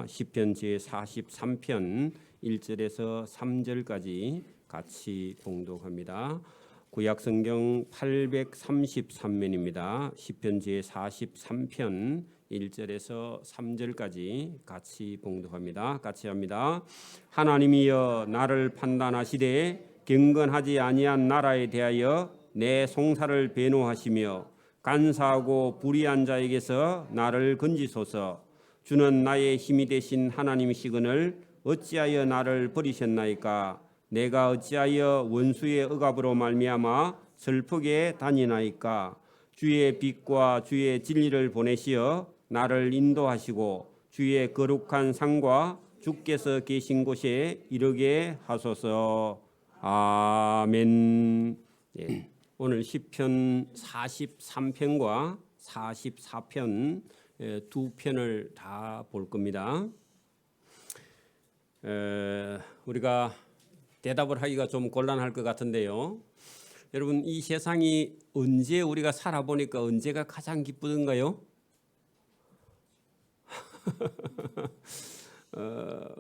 있습니다. 시편 제43편 1절에서 3절까지 같이 봉독합니다. 구약성경 833면입니다. 시편 제43편 1절에서 3절까지 같이 봉독합니다. 같이 합니다. 하나님이여 나를 판단하시되 경건하지 아니한 나라에 대하여 내 송사를 변호하시며 간사하고 불의한 자에게서 나를 건지소서. 주는 나의 힘이 되신 하나님이시거늘 어찌하여 나를 버리셨나이까. 내가 어찌하여 원수의 억압으로 말미암아 슬프게 다니나이까. 주의 빛과 주의 진리를 보내시어 나를 인도하시고 주의 거룩한 상과 주께서 계신 곳에 이르게 하소서. 아멘. 예. 오늘 시편 43편과 44편 두 편을 다 볼 겁니다. 우리가 대답을 하기가 좀 곤란할 것 같은데요. 여러분, 이 세상이 언제 우리가 살아보니까 언제가 가장 기쁘던가요?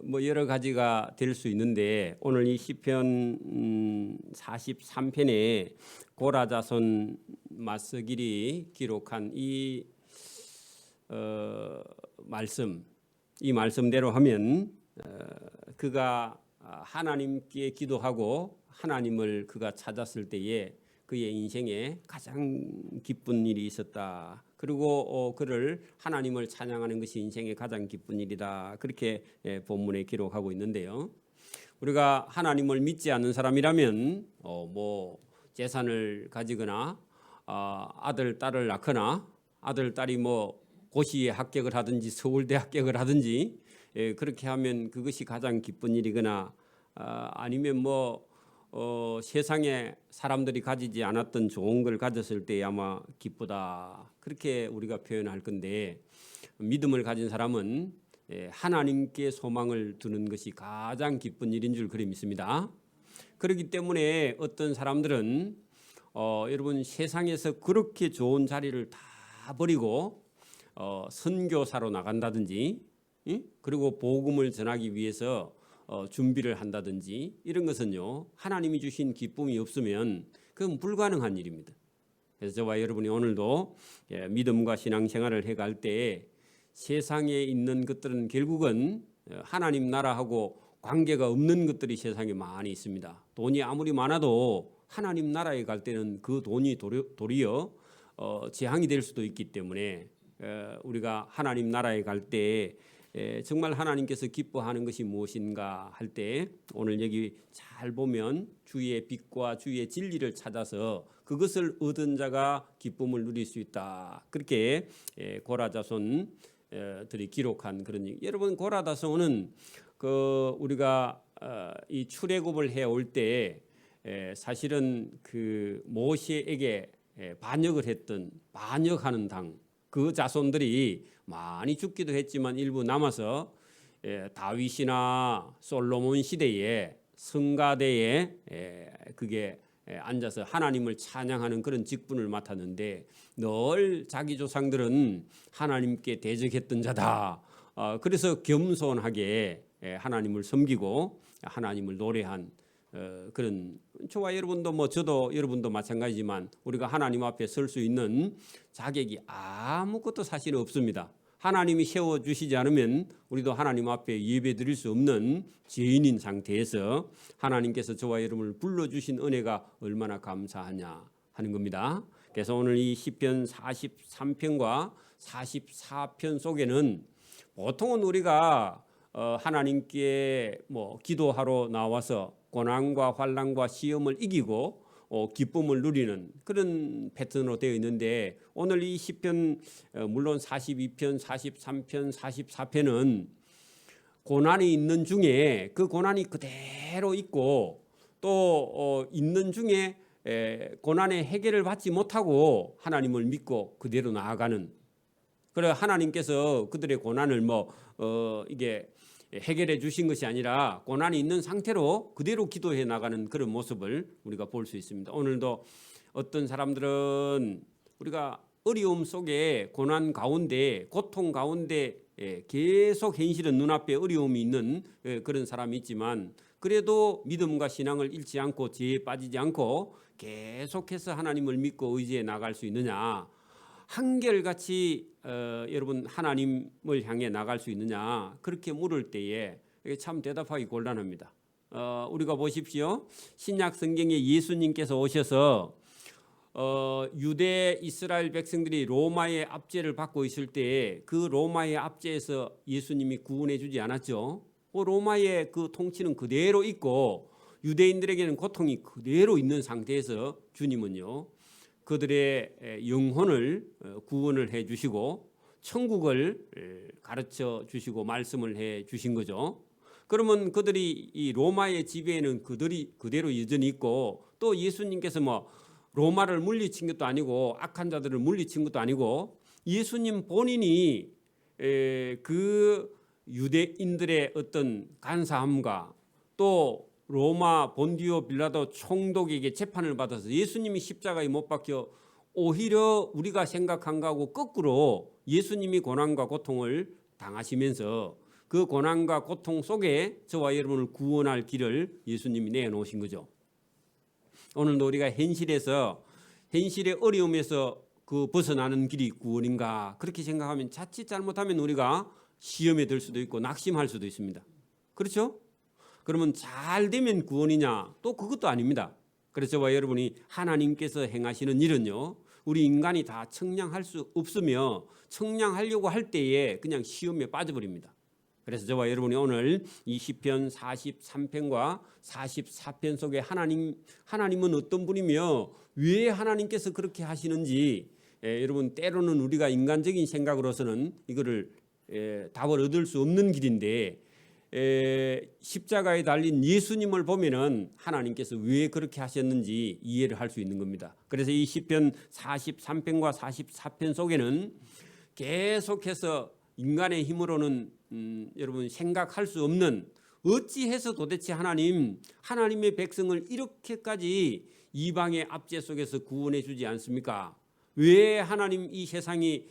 뭐 여러 가지가 될 수 있는데 오늘 이 시편 43편에 고라자손 마스길이 기록한 이 말씀대로 하면 그가 하나님께 기도하고 하나님을 그가 찾았을 때에 그의 인생에 가장 기쁜 일이 있었다. 그리고 그를 하나님을 찬양하는 것이 인생의 가장 기쁜 일이다. 그렇게 본문에 기록하고 있는데요. 우리가 하나님을 믿지 않는 사람이라면 뭐 재산을 가지거나 아들 딸을 낳거나 아들 딸이 뭐 고시에 합격을 하든지 서울대 합격을 하든지 그렇게 하면 그것이 가장 기쁜 일이거나 아니면 뭐 세상에 사람들이 가지지 않았던 좋은 걸 가졌을 때 아마 기쁘다. 그렇게 우리가 표현할 건데 믿음을 가진 사람은 하나님께 소망을 두는 것이 가장 기쁜 일인 줄 그리 믿습니다. 그렇기 때문에 어떤 사람들은 여러분 세상에서 그렇게 좋은 자리를 다 버리고 선교사로 나간다든지 그리고 복음을 전하기 위해서 준비를 한다든지 이런 것은요 하나님이 주신 기쁨이 없으면 그건 불가능한 일입니다. 그래서 저와 여러분이 오늘도 믿음과 신앙생활을 해갈 때 세상에 있는 것들은 결국은 하나님 나라하고 관계가 없는 것들이 세상에 많이 있습니다. 돈이 아무리 많아도 하나님 나라에 갈 때는 그 돈이 도리어 재앙이 될 수도 있기 때문에 우리가 하나님 나라에 갈 때 정말 하나님께서 기뻐하는 것이 무엇인가 할 때 오늘 여기 잘 보면 주의 빛과 주의 진리를 찾아서 그것을 얻은 자가 기쁨을 누릴 수 있다. 그렇게 고라자손들이 기록한 그런 얘기. 여러분 고라자손은 우리가 이 출애굽을 해올 때 사실은 그 모세에게 반역하는 당 그 자손들이 많이 죽기도 했지만 일부 남아서 다윗이나 솔로몬 시대에 성가대에 그게 앉아서 하나님을 찬양하는 그런 직분을 맡았는데 늘 자기 조상들은 하나님께 대적했던 자다. 그래서 겸손하게 하나님을 섬기고 하나님을 노래한 그런 저와 여러분도 뭐 저도 여러분도 마찬가지지만 우리가 하나님 앞에 설 수 있는 자격이 아무것도 사실 없습니다. 하나님이 세워주시지 않으면 우리도 하나님 앞에 예배 드릴 수 없는 죄인인 상태에서 하나님께서 저와 여러분을 불러주신 은혜가 얼마나 감사하냐 하는 겁니다. 그래서 오늘 이 시편 43편과 44편 속에는 보통은 우리가 하나님께 뭐 기도하러 나와서 고난과 환난과 시험을 이기고 기쁨을 누리는 그런 패턴으로 되어 있는데 오늘 이 시편 물론 42편, 43편, 44편은 고난이 있는 중에 그 고난이 그대로 있고 또 있는 중에 고난의 해결을 받지 못하고 하나님을 믿고 그대로 나아가는 그래 하나님께서 그들의 고난을 이게 해결해 주신 것이 아니라 고난이 있는 상태로 그대로 기도해 나가는 그런 모습을 우리가 볼 수 있습니다. 오늘도 어떤 사람들은 우리가 어려움 속에 고난 가운데 고통 가운데 계속 현실은 눈앞에 어려움이 있는 그런 사람이 있지만 그래도 믿음과 신앙을 잃지 않고 죄에 빠지지 않고 계속해서 하나님을 믿고 의지해 나갈 수 있느냐, 한결같이 여러분 하나님을 향해 나갈 수 있느냐, 그렇게 물을 때에 참 대답하기 곤란합니다. 우리가 보십시오. 신약 성경에 예수님께서 오셔서 유대 이스라엘 백성들이 로마의 압제를 받고 있을 때 그 로마의 압제에서 예수님이 구원해 주지 않았죠. 로마의 그 통치는 그대로 있고 유대인들에게는 고통이 그대로 있는 상태에서 주님은요, 그들의 영혼을 구원을 해 주시고 천국을 가르쳐 주시고 말씀을 해 주신 거죠. 그러면 그들이 이 로마의 지배에는 그들이 그대로 여전히 있고, 또 예수님께서 뭐 로마를 물리친 것도 아니고 악한 자들을 물리친 것도 아니고 예수님 본인이 그 유대인들의 어떤 간사함과 또 로마 본디오 빌라도 총독에게 재판을 받아서 예수님이 십자가에 못 박혀 오히려 우리가 생각한 거하고 거꾸로 예수님이 고난과 고통을 당하시면서 그 고난과 고통 속에 저와 여러분을 구원할 길을 예수님이 내놓으신 거죠. 오늘도 우리가 현실의 어려움에서 그 벗어나는 길이 구원인가 그렇게 생각하면 자칫 잘못하면 우리가 시험에 들 수도 있고 낙심할 수도 있습니다. 그렇죠? 그러면 잘 되면 구원이냐? 또 그것도 아닙니다. 그래서 저와 여러분이 하나님께서 행하시는 일은요, 우리 인간이 다 청량할 수 없으며 청량하려고 할 때에 그냥 시험에 빠져버립니다. 그래서 저와 여러분이 오늘 이 시편 43편과 44편 속에 하나님은 어떤 분이며 왜 하나님께서 그렇게 하시는지 여러분 때로는 우리가 인간적인 생각으로서는 이거를 답을 얻을 수 없는 길인데 십자가에 달린 예수님을 보면은 하나님께서 왜 그렇게 하셨는지 이해를 할 수 있는 겁니다. 그래서 이 시편 43편과 44편 속에는 계속해서 인간의 힘으로는 여러분 생각할 수 없는, 어찌해서 도대체 하나님의 백성을 이렇게까지 이방의 압제 속에서 구원해 주지 않습니까? 왜 하나님 이 세상이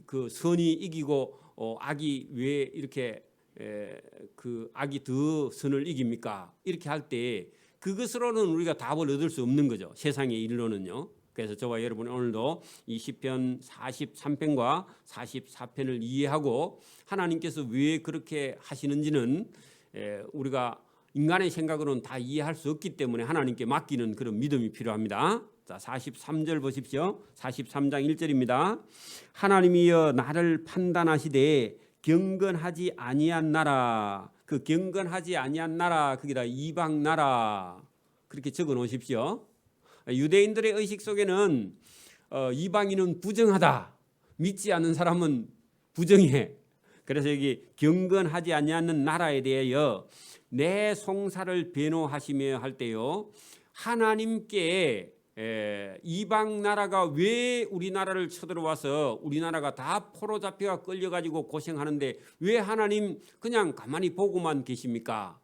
그 선이 이기고 악이 왜 이렇게 그 악이 더 선을 이깁니까? 이렇게 할 때 그것으로는 우리가 답을 얻을 수 없는 거죠. 세상의 일로는요. 그래서 저와 여러분 오늘도 이 시편 43편과 44편을 이해하고 하나님께서 왜 그렇게 하시는지는 우리가 인간의 생각으로는 다 이해할 수 없기 때문에 하나님께 맡기는 그런 믿음이 필요합니다. 자, 43절 보십시오. 43장 1절입니다. 하나님이여 나를 판단하시되 경건하지 아니한 나라. 그 경건하지 아니한 나라, 거기다 이방 나라 그렇게 적어 놓으십시오. 유대인들의 의식 속에는 이방인은 부정하다, 믿지 않는 사람은 부정해. 그래서 여기 경건하지 아니하는 나라에 대하여 내 송사를 변호하시며 할 때요, 하나님께 이방 나라가 왜 우리나라를 쳐들어와서 우리나라가 다 포로 잡혀가 끌려가지고 고생하는데 왜 하나님 그냥 가만히 보고만 계십니까?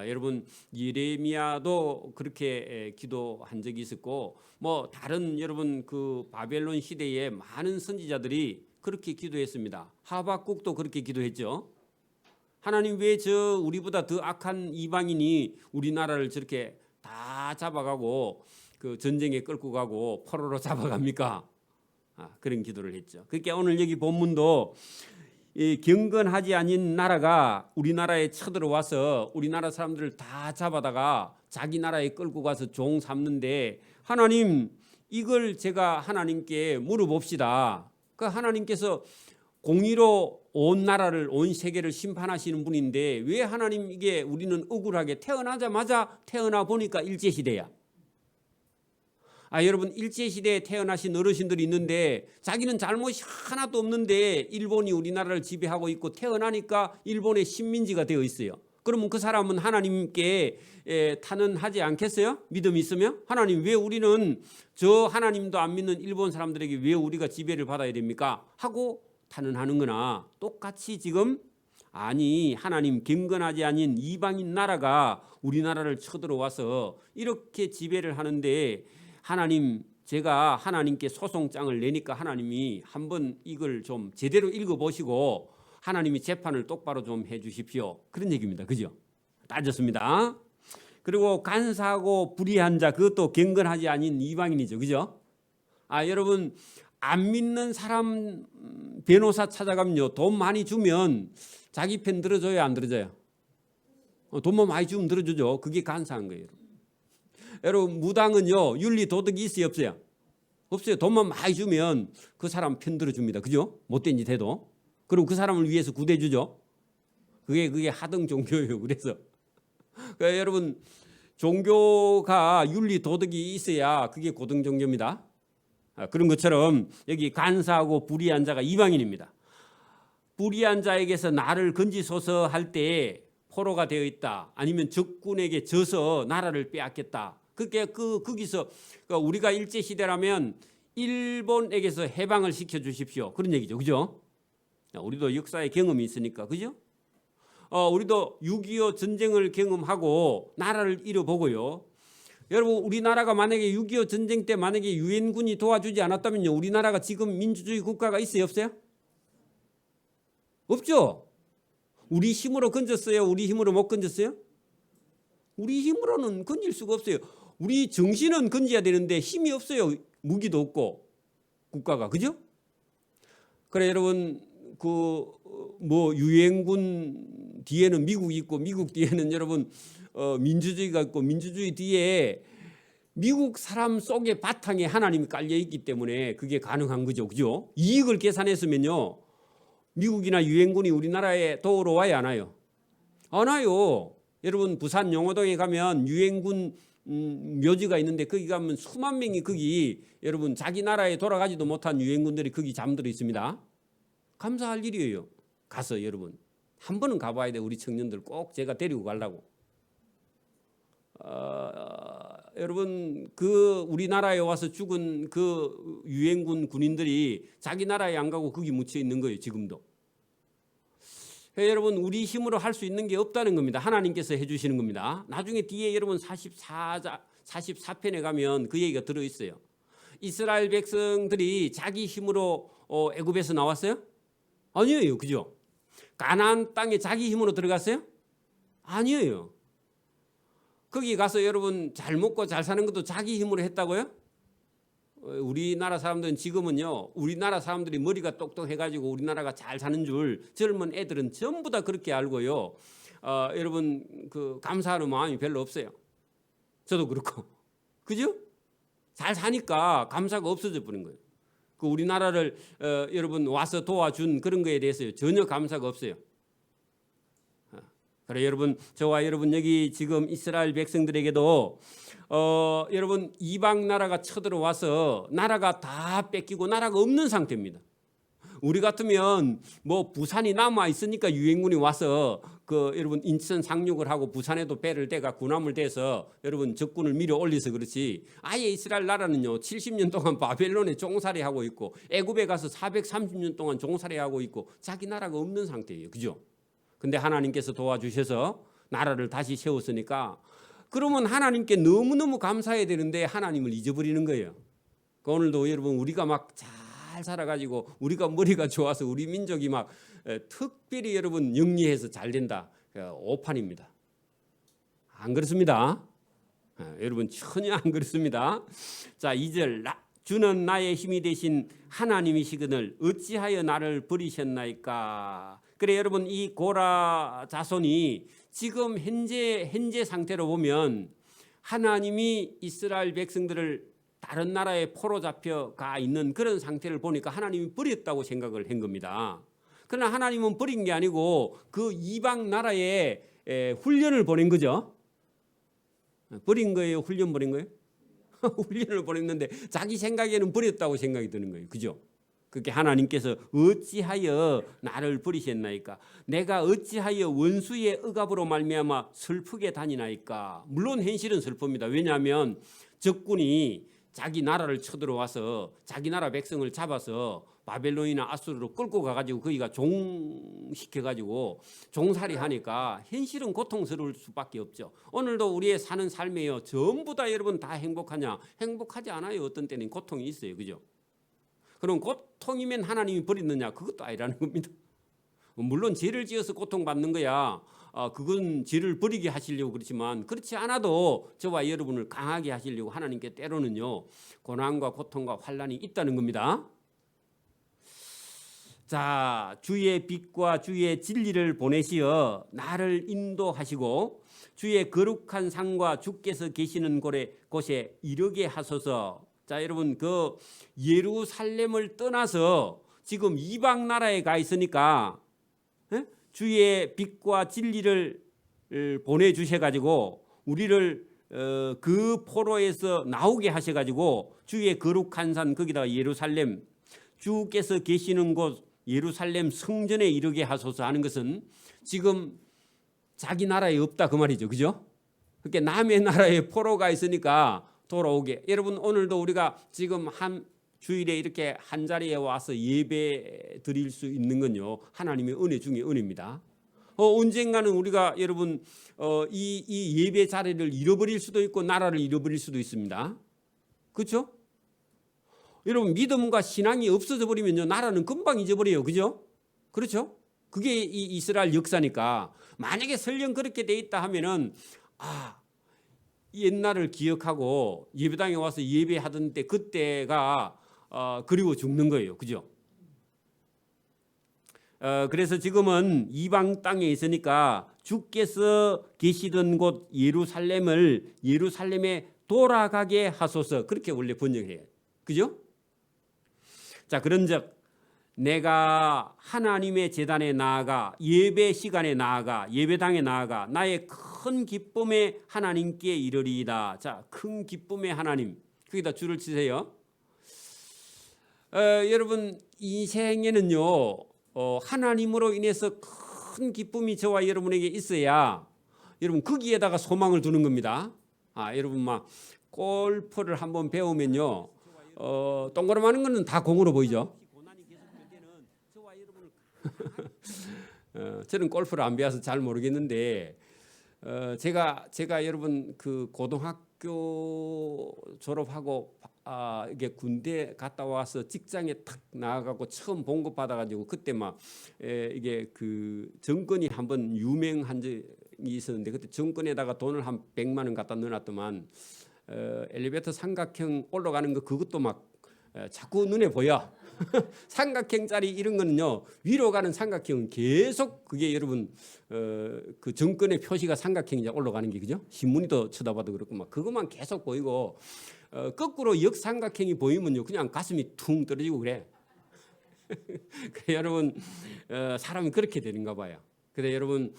여러분 예레미야도 그렇게 기도한 적이 있었고 뭐 다른 여러분 그 바벨론 시대에 많은 선지자들이 그렇게 기도했습니다. 하박국도 그렇게 기도했죠. 하나님 왜 저 우리보다 더 악한 이방인이 우리나라를 저렇게 다 잡아가고 그 전쟁에 끌고 가고 포로로 잡아갑니까? 그런 기도를 했죠. 그러니까 오늘 여기 본문도 이 경건하지 아닌 나라가 우리나라에 쳐들어와서 우리나라 사람들을 다 잡아다가 자기 나라에 끌고 가서 종 삼는데 하나님 이걸 제가 하나님께 물어봅시다. 그 하나님께서 공의로 온 나라를 온 세계를 심판하시는 분인데 왜 하나님 이게 우리는 억울하게 태어나자마자 태어나 보니까 일제시대야. 여러분 일제시대에 태어나신 어르신들이 있는데 자기는 잘못이 하나도 없는데 일본이 우리나라를 지배하고 있고 태어나니까 일본의 식민지가 되어 있어요. 그러면 그 사람은 하나님께 탄원하지 않겠어요? 믿음이 있으면? 하나님 왜 우리는 저 하나님도 안 믿는 일본 사람들에게 왜 우리가 지배를 받아야 됩니까? 하고 탄원하는 거나 똑같이 지금 아니 하나님 경건하지 아닌 이방인 나라가 우리나라를 쳐들어와서 이렇게 지배를 하는데 하나님 제가 하나님께 소송장을 내니까 하나님이 한번 이걸 좀 제대로 읽어보시고 하나님이 재판을 똑바로 좀 해주십시오. 그런 얘기입니다. 그죠? 따졌습니다. 그리고 간사하고 불의한 자, 그것도 경건하지 아닌 이방인이죠. 그죠? 여러분 안 믿는 사람 변호사 찾아가면요, 돈 많이 주면 자기 편 들어줘요, 안 들어줘요? 돈만 많이 주면 들어주죠. 그게 간사한 거예요. 여러분 무당은요, 윤리 도덕이 있어요, 없어요? 없어요. 돈만 많이 주면 그 사람 편 들어줍니다. 그죠? 못된 짓 해도. 그리고 그 사람을 위해서 구대주죠. 그게 하등 종교예요. 그래서 그러니까 여러분 종교가 윤리 도덕이 있어야 그게 고등 종교입니다. 그런 것처럼 여기 간사하고 불의한 자가 이방인입니다. 불의한 자에게서 나를 건지소서 할 때 포로가 되어 있다. 아니면 적군에게 져서 나라를 빼앗겼다. 그게 거기서 우리가 일제 시대라면 일본에게서 해방을 시켜 주십시오. 그런 얘기죠. 그죠? 우리도 역사의 경험이 있으니까. 그죠? 우리도 6.25 전쟁을 경험하고 나라를 잃어보고요. 여러분 우리나라가 만약에 6.25 전쟁 때 만약에 유엔군이 도와주지 않았다면요, 우리나라가 지금 민주주의 국가가 있어요, 없어요? 없죠. 우리 힘으로 건졌어요? 우리 힘으로 못 건졌어요? 우리 힘으로는 건질 수가 없어요. 우리 정신은 건져야 되는데 힘이 없어요. 무기도 없고 국가가. 그죠? 그래 여러분 유엔군 뒤에는 미국이 있고 미국 뒤에는 여러분 민주주의가 있고 민주주의 뒤에 미국 사람 속에 바탕에 하나님이 깔려 있기 때문에 그게 가능한 거죠. 그죠? 이익을 계산했으면요, 미국이나 유엔군이 우리나라에 도우러 와야 안 와요? 안 와요. 여러분 부산 용호동에 가면 유엔군 묘지가 있는데 거기 가면 수만 명이 거기 여러분 자기 나라에 돌아가지도 못한 유엔군들이 거기 잠들어 있습니다. 감사할 일이에요. 가서 여러분 한 번은 가봐야 돼. 우리 청년들 꼭 제가 데리고 가려고. 여러분 우리나라에 와서 죽은 그 유엔군 군인들이 자기 나라에 안 가고 거기 묻혀 있는 거예요. 지금도. 여러분 우리 힘으로 할 수 있는 게 없다는 겁니다. 하나님께서 해주시는 겁니다. 나중에 뒤에 여러분 44편에 가면 그 얘기가 들어있어요. 이스라엘 백성들이 자기 힘으로 애굽에서 나왔어요? 아니에요. 그죠? 가나안 땅에 자기 힘으로 들어갔어요? 아니에요. 거기 가서 여러분 잘 먹고 잘 사는 것도 자기 힘으로 했다고요? 우리나라 사람들은 지금은요, 우리나라 사람들이 머리가 똑똑해가지고 우리나라가 잘 사는 줄 젊은 애들은 전부 다 그렇게 알고요. 여러분 감사하는 마음이 별로 없어요. 저도 그렇고. 그죠? 잘 사니까 감사가 없어져 버린 거예요. 우리나라를 여러분 와서 도와준 그런 거에 대해서 전혀 감사가 없어요. 그래 여러분 저와 여러분 여기 지금 이스라엘 백성들에게도 여러분 이방 나라가 쳐들어와서 나라가 다 뺏기고 나라가 없는 상태입니다. 우리 같으면 부산이 남아 있으니까 유엔군이 와서 여러분 인천 상륙을 하고 부산에도 배를 대가 군함을 대서 여러분 적군을 밀어 올려서 그렇지, 아예 이스라엘 나라는요 70년 동안 바벨론에 종살이하고 있고 애굽에 가서 430년 동안 종살이하고 있고 자기 나라가 없는 상태예요. 그죠? 근데 하나님께서 도와주셔서 나라를 다시 세웠으니까 그러면 하나님께 너무너무 감사해야 되는데 하나님을 잊어버리는 거예요. 오늘도 여러분 우리가 막 잘 살아가지고 우리가 머리가 좋아서 우리 민족이 막 특별히 여러분 영리해서 잘 된다. 오판입니다. 안 그렇습니다. 여러분 전혀 안 그렇습니다. 자 2절 주는 나의 힘이 되신 하나님이시거늘 어찌하여 나를 버리셨나이까. 그래 여러분 이 고라 자손이 지금 현재 상태로 보면 하나님이 이스라엘 백성들을 다른 나라에 포로 잡혀가 있는 그런 상태를 보니까 하나님이 버렸다고 생각을 한 겁니다. 그러나 하나님은 버린 게 아니고 그 이방 나라에 훈련을 보낸 거죠. 버린 거예요? 훈련 보낸 거예요? 훈련을 보냈는데 자기 생각에는 버렸다고 생각이 드는 거예요. 그죠? 그렇게 하나님께서 어찌하여 나를 버리셨나이까. 내가 어찌하여 원수의 억압으로 말미암아 슬프게 다니나이까. 물론 현실은 슬픕니다. 왜냐하면 적군이 자기 나라를 쳐들어와서 자기 나라 백성을 잡아서 바벨론이나 아수르로 끌고 가가지고 거기가 종시켜가지고 종살이 하니까 현실은 고통스러울 수밖에 없죠. 오늘도 우리의 사는 삶에요, 전부 다 여러분 다 행복하냐? 행복하지 않아요. 어떤 때는 고통이 있어요. 그죠? 그럼 고통이면 하나님이 버리느냐? 그것도 아니라는 겁니다. 물론 죄를 지어서 고통받는 거야, 그건 죄를 버리게 하시려고 그렇지만, 그렇지 않아도 저와 여러분을 강하게 하시려고 하나님께 때로는요 고난과 고통과 환난이 있다는 겁니다. 자, 주의 빛과 주의 진리를 보내시어 나를 인도하시고 주의 거룩한 상과 주께서 계시는 곳에 이르게 하소서. 자, 여러분, 그 예루살렘을 떠나서 지금 이방 나라에 가 있으니까 주의 빛과 진리를 보내주셔가지고 우리를 그 포로에서 나오게 하셔가지고 주의 거룩한 산, 거기다가 예루살렘, 주께서 계시는 곳 예루살렘 성전에 이르게 하소서 하는 것은 지금 자기 나라에 없다 그 말이죠. 그죠? 그러니까 남의 나라에 포로가 있으니까 돌아오게. 여러분, 오늘도 우리가 지금 한 주일에 이렇게 한 자리에 와서 예배 드릴 수 있는 건요 하나님의 은혜 중에 은혜입니다. 언젠가는 우리가 여러분 이 예배 자리를 잃어버릴 수도 있고 나라를 잃어버릴 수도 있습니다. 그렇죠? 여러분, 믿음과 신앙이 없어져 버리면요 나라는 금방 잊어버려요. 그죠? 그렇죠? 그게 이 이스라엘 역사니까. 만약에 설령 그렇게 돼 있다 하면은 옛날을 기억하고 예배당에 와서 예배하던 때 그때가 그리워 죽는 거예요. 그죠? 그래서 지금은 이방 땅에 있으니까 주께서 계시던 곳 예루살렘에 돌아가게 하소서. 그렇게 원래 번역해요. 그죠? 자, 그런즉 내가 하나님의 제단에 나아가 예배 시간에 나아가 예배당에 나아가 나의 큰 기쁨의 하나님께 이르리이다. 자, 큰 기쁨의 하나님, 거기다 줄을 치세요. 여러분, 인생에는요 하나님으로 인해서 큰 기쁨이 저와 여러분에게 있어야 여러분 거기에다가 소망을 두는 겁니다. 여러분 막 골프를 한번 배우면요 동그라마는 거는 다 공으로 보이죠. 저는 골프를 안 배워서 잘 모르겠는데 제가 여러분 그 고등학교 졸업하고 이게 군대 갔다 와서 직장에 탁 나가고 처음 봉급 받아가지고 그때 막 이게 그 정권이 한번 유명한 적이 있었는데 그때 정권에다가 돈을 한 100만 원 갖다 넣어놨더만 엘리베이터 삼각형 올라가는 거 그것도 막 자꾸 눈에 보여. 삼각형짜리 이런 거는요 위로 가는 삼각형은 계속 그게 여러분 그 정권의 표시가 삼각형이 올라가는 게 그죠? 신문이도 쳐다봐도 그렇고 막 그것만 계속 보이고 거꾸로 역삼각형이 보이면요 그냥 가슴이 퉁 떨어지고 그래. 여러분 사람이 그렇게 되는가 봐요. 그래 여러분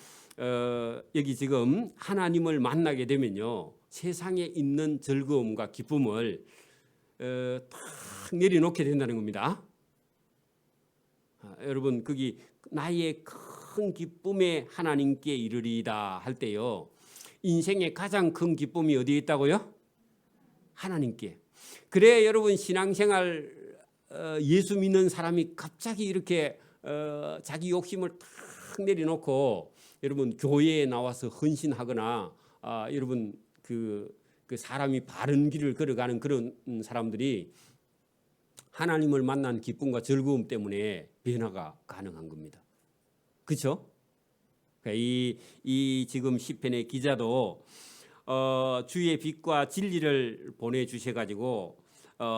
여기 지금 하나님을 만나게 되면요 세상에 있는 즐거움과 기쁨을 탁 내려놓게 된다는 겁니다. 여러분 거기 나의 큰 기쁨에 하나님께 이르리이다 할 때요 인생의 가장 큰 기쁨이 어디에 있다고요? 하나님께. 그래 여러분 신앙생활 예수 믿는 사람이 갑자기 이렇게 자기 욕심을 탁 내려놓고 여러분 교회에 나와서 헌신하거나 여러분 그 사람이 바른 길을 걸어가는 그런 사람들이 하나님을 만난 기쁨과 즐거움 때문에 변화가 가능한 겁니다. 그렇죠? 이 지금 시편의 기자도 주의 빛과 진리를 보내주셔가지고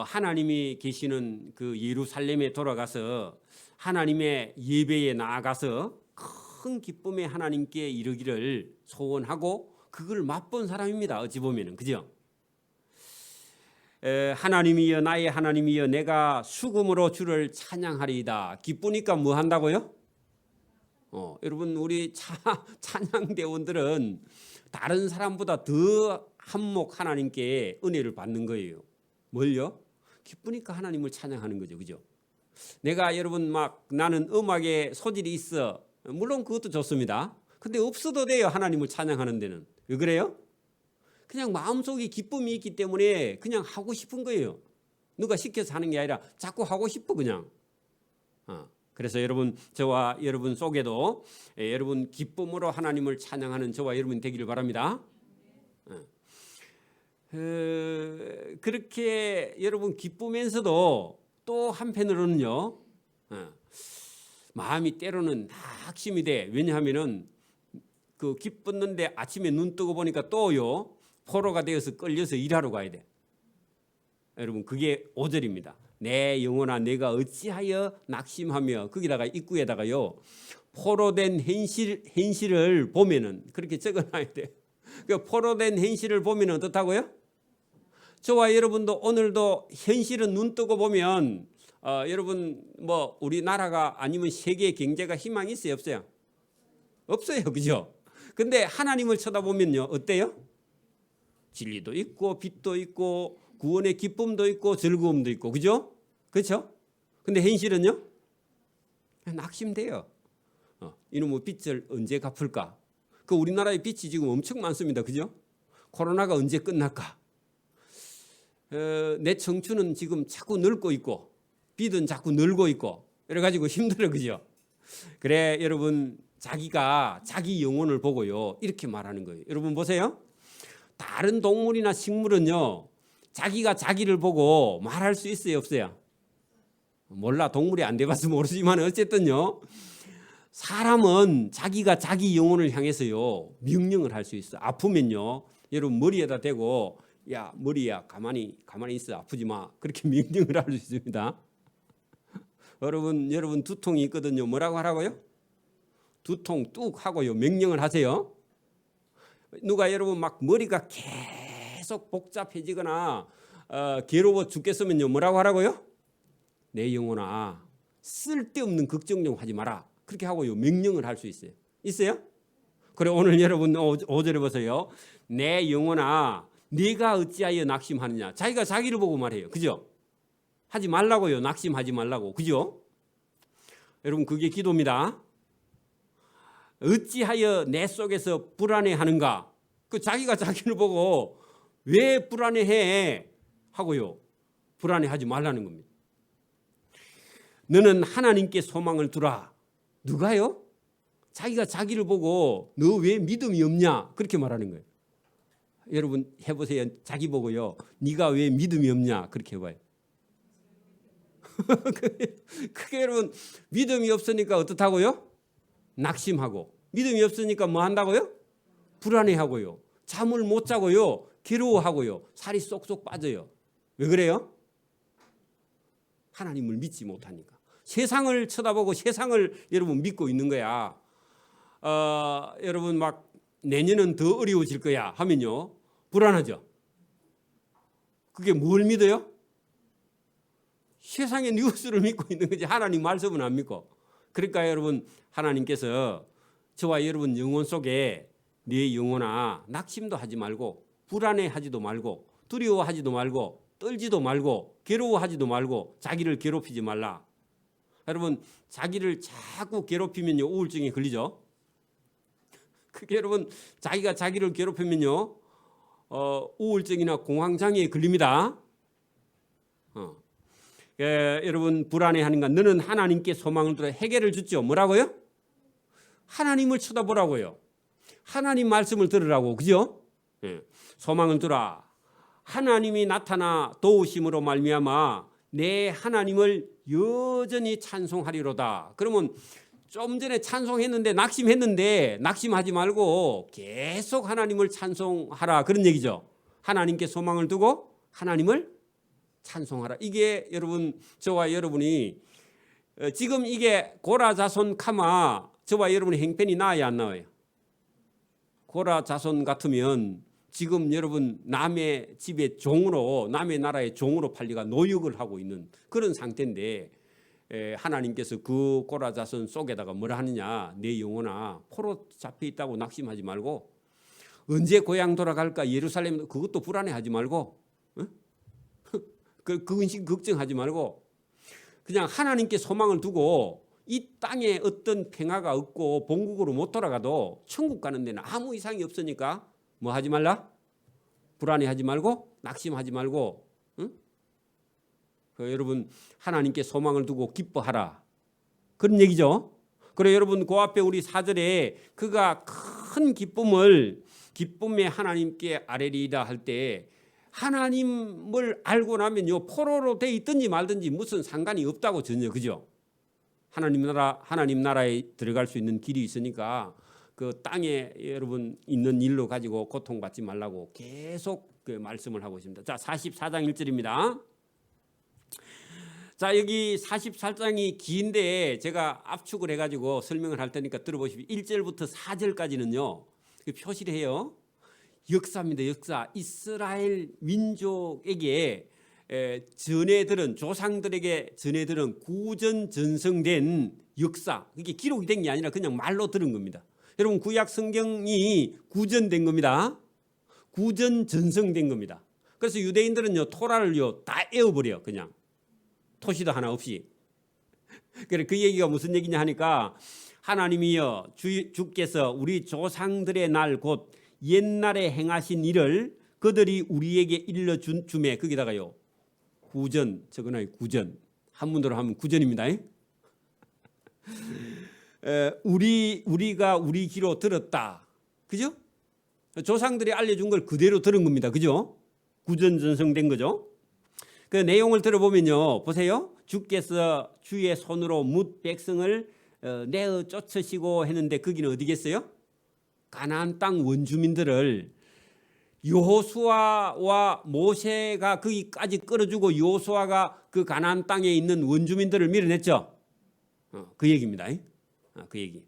하나님이 계시는 그 예루살렘에 돌아가서 하나님의 예배에 나아가서 큰 기쁨의 하나님께 이르기를 소원하고 그걸 맛본 사람입니다. 어찌 보면은 그죠? 하나님이여 나의 하나님이여 내가 수금으로 주를 찬양하리이다. 기쁘니까 뭐 한다고요? 여러분 우리 찬양대원들은 다른 사람보다 더 한몫 하나님께 은혜를 받는 거예요. 뭘요? 기쁘니까 하나님을 찬양하는 거죠. 그죠? 내가 여러분 막 나는 음악에 소질이 있어. 물론 그것도 좋습니다. 근데 없어도 돼요. 하나님을 찬양하는 데는. 왜 그래요? 그냥 마음속에 기쁨이 있기 때문에 그냥 하고 싶은 거예요. 누가 시켜서 하는 게 아니라 자꾸 하고 싶어 그냥. 그래서 여러분, 저와 여러분 속에도 여러분 기쁨으로 하나님을 찬양하는 저와 여러분 되기를 바랍니다. 그렇게 여러분 기쁘면서도 또 한편으로는요, 마음이 때로는 낙심이 돼. 왜냐하면은 그 기뻤는데 아침에 눈 뜨고 보니까 또요 포로가 되어서 끌려서 일하러 가야 돼. 여러분, 그게 5절입니다. 내 영혼아 내가 어찌하여 낙심하며, 거기다가 입구에다가요 포로된 현실을 보면은, 그렇게 적어놔야 돼. 그 포로된 현실을 보면 어떻다고요? 저와 여러분도 오늘도 현실은 눈 뜨고 보면 여러분 뭐 우리나라가 아니면 세계 경제가 희망이 있어요, 없어요? 없어요, 그죠? 근데 하나님을 쳐다보면요 어때요? 진리도 있고 빛도 있고 구원의 기쁨도 있고 즐거움도 있고, 그죠? 그렇죠? 근데 현실은요 낙심돼요. 이놈의 빚을 언제 갚을까? 그 우리나라의 빚이 지금 엄청 많습니다, 그죠? 코로나가 언제 끝날까? 내 청춘은 지금 자꾸 늙고 있고 빚은 자꾸 늘고 있고 이래가지고 힘들어, 그죠? 그래 여러분, 자기가 자기 영혼을 보고요 이렇게 말하는 거예요. 여러분 보세요. 다른 동물이나 식물은요 자기가 자기를 보고 말할 수 있어요, 없어요? 몰라, 동물이 안 돼봐서 모르지만 어쨌든요 사람은 자기가 자기 영혼을 향해서요 명령을 할 수 있어. 아프면요 여러분 머리에다 대고 야 머리야 가만히 있어, 아프지 마, 그렇게 명령을 할 수 있습니다. 여러분 두통이 있거든요. 뭐라고 하라고요? 두통 뚝 하고요 명령을 하세요. 누가 여러분 막 머리가 계속 복잡해지거나 괴로워 죽겠으면요 뭐라고 하라고요? 내 영혼아 쓸데없는 걱정 좀 하지 마라, 그렇게 하고요 명령을 할 수 있어요. 있어요? 그래 오늘 여러분 5절에 보세요. 내 영혼아 네가 어찌하여 낙심하느냐. 자기가 자기를 보고 말해요, 그죠? 하지 말라고요, 낙심하지 말라고, 그죠? 여러분 그게 기도입니다. 어찌하여 내 속에서 불안해하는가. 그 자기가 자기를 보고 왜 불안해해 하고요 불안해하지 말라는 겁니다. 너는 하나님께 소망을 두라. 누가요? 자기가 자기를 보고 너 왜 믿음이 없냐 그렇게 말하는 거예요. 여러분 해보세요. 자기 보고요 네가 왜 믿음이 없냐 그렇게 해봐요. 그게 여러분 믿음이 없으니까 어떻다고요? 낙심하고, 믿음이 없으니까 뭐 한다고요? 불안해하고요, 잠을 못 자고요, 괴로워하고요, 살이 쏙쏙 빠져요. 왜 그래요? 하나님을 믿지 못하니까. 세상을 쳐다보고 세상을 여러분 믿고 있는 거야. 여러분 막 내년은 더 어려워질 거야 하면요 불안하죠. 그게 뭘 믿어요? 세상의 뉴스를 믿고 있는 거지 하나님 말씀은 안 믿고. 그러니까 여러분 하나님께서 저와 여러분 영혼 속에 네 영혼아 낙심도 하지 말고 불안해하지도 말고 두려워하지도 말고 떨지도 말고 괴로워하지도 말고 자기를 괴롭히지 말라. 여러분 자기를 자꾸 괴롭히면요 우울증에 걸리죠. 그게 여러분 자기가 자기를 괴롭히면요 우울증이나 공황장애에 걸립니다. 여러분 불안해하는 건 너는 하나님께 소망을 두라. 해결을 줬죠. 뭐라고요? 하나님을 쳐다보라고요. 하나님 말씀을 들으라고, 그죠? 소망을 두라. 하나님이 나타나 도우심으로 말미암아 내 하나님을 여전히 찬송하리로다. 그러면 좀 전에 찬송했는데 낙심했는데 낙심하지 말고 계속 하나님을 찬송하라, 그런 얘기죠. 하나님께 소망을 두고 하나님을 찬송하라. 이게 여러분 저와 여러분이 지금 이게 고라 자손 카마 저와 여러분의 형편이 나아야 안 나와요? 고라 자손 같으면 지금 여러분 남의 집의 종으로, 남의 나라의 종으로 팔리가 노역을 하고 있는 그런 상태인데 하나님께서 그 고라 자손 속에다가 뭐라 하느냐, 내 영혼아 포로 잡혀 있다고 낙심하지 말고 언제 고향 돌아갈까 예루살렘 그것도 불안해하지 말고 그 근심 걱정하지 말고 그냥 하나님께 소망을 두고 이 땅에 어떤 평화가 없고 본국으로 못 돌아가도 천국 가는 데는 아무 이상이 없으니까 뭐 하지 말라? 불안해하지 말고 낙심하지 말고 여러분 하나님께 소망을 두고 기뻐하라. 그런 얘기죠. 그리고 여러분 그 앞에 우리 4절에 그가 큰 기쁨에 하나님께 아뢰리이다 할 때 하나님을 알고 나면요 포로로 돼 있든지 말든지 무슨 상관이 없다고 전혀 그죠? 하나님 나라에 들어갈 수 있는 길이 있으니까 그 땅에 여러분 있는 일로 가지고 고통받지 말라고 계속 그 말씀을 하고 있습니다. 자 44장 1절입니다. 자 여기 44장이 긴데 제가 압축을 해가지고 설명을 할 테니까 들어보십시오. 1절부터 4절까지는요 표시를 해요. 역사입니다. 역사. 이스라엘 민족에게 조상들에게 전해들은 구전 전성된 역사. 이게 기록이 된 게 아니라 그냥 말로 들은 겁니다. 여러분 구약 성경이 구전된 겁니다. 구전 전성된 겁니다. 그래서 유대인들은요 토라를요 다 에워버려 그냥 토시도 하나 없이. 그래 그 얘기가 무슨 얘기냐 하니까 하나님이여 주께서 우리 조상들의 날 곧 옛날에 행하신 일을 그들이 우리에게 일러주매 거기다가요 구전 적어놔요. 구전 한문으로 하면 구전입니다. 우리가 우리 귀로 들었다. 그죠? 조상들이 알려준 걸 그대로 들은 겁니다. 그죠? 구전 전성된 거죠. 그 내용을 들어보면요. 보세요. 주께서 주의 손으로 뭇 백성을 내어 쫓으시고 했는데 거기는 어디겠어요? 가나안 땅 원주민들을 여호수아와 모세가 거기까지 끌어주고 여호수아가 그 가나안 땅에 있는 원주민들을 밀어냈죠. 그 얘기입니다. 그 얘기.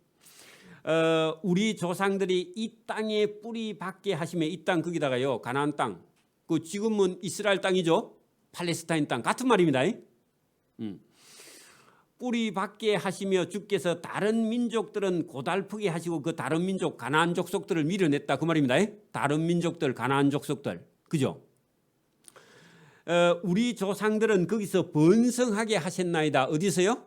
우리 조상들이 이 땅에 뿌리 박게 하시며 이 땅 거기다가요 가나안 땅. 그 지금은 이스라엘 땅이죠. 팔레스타인 땅 같은 말입니다. 뿌리 박게 하시며 주께서 다른 민족들은 고달프게 하시고 그 다른 민족 가나안 족속들을 밀어냈다 그 말입니다. 다른 민족들 가나안 족속들 그죠? 우리 조상들은 거기서 번성하게 하셨나이다. 어디서요?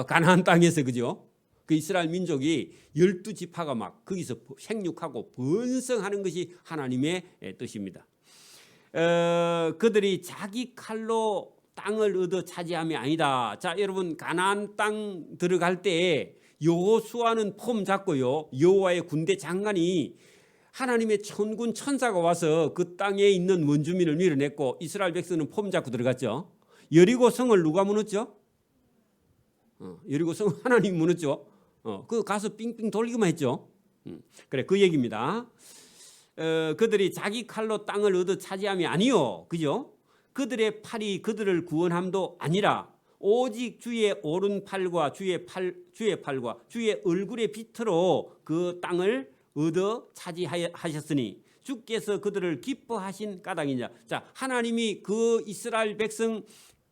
가나안 땅에서 그죠? 그 이스라엘 민족이 12지파가 막 거기서 생육하고 번성하는 것이 하나님의 뜻입니다. 그들이 자기 칼로 땅을 얻어 차지함이 아니다. 자, 여러분 가나안 땅 들어갈 때 여호수아는 폼 잡고요. 여호와의 군대 장관이 하나님의 천군 천사가 와서 그 땅에 있는 원주민을 밀어냈고 이스라엘 백성은 폼 잡고 들어갔죠. 여리고 성을 누가 무너졌죠? 여리고 성 하나님이 무너졌죠. 그 가서 삥삥 돌리기만 했죠. 그래 그 얘기입니다. 그들이 자기 칼로 땅을 얻어 차지함이 아니요. 그죠? 그들의 팔이 그들을 구원함도 아니라 오직 주의 오른팔과 주의 팔과 주의 얼굴의 빛으로 그 땅을 얻어 차지하셨으니 주께서 그들을 기뻐하신 까닭이냐. 자, 하나님이 그 이스라엘 백성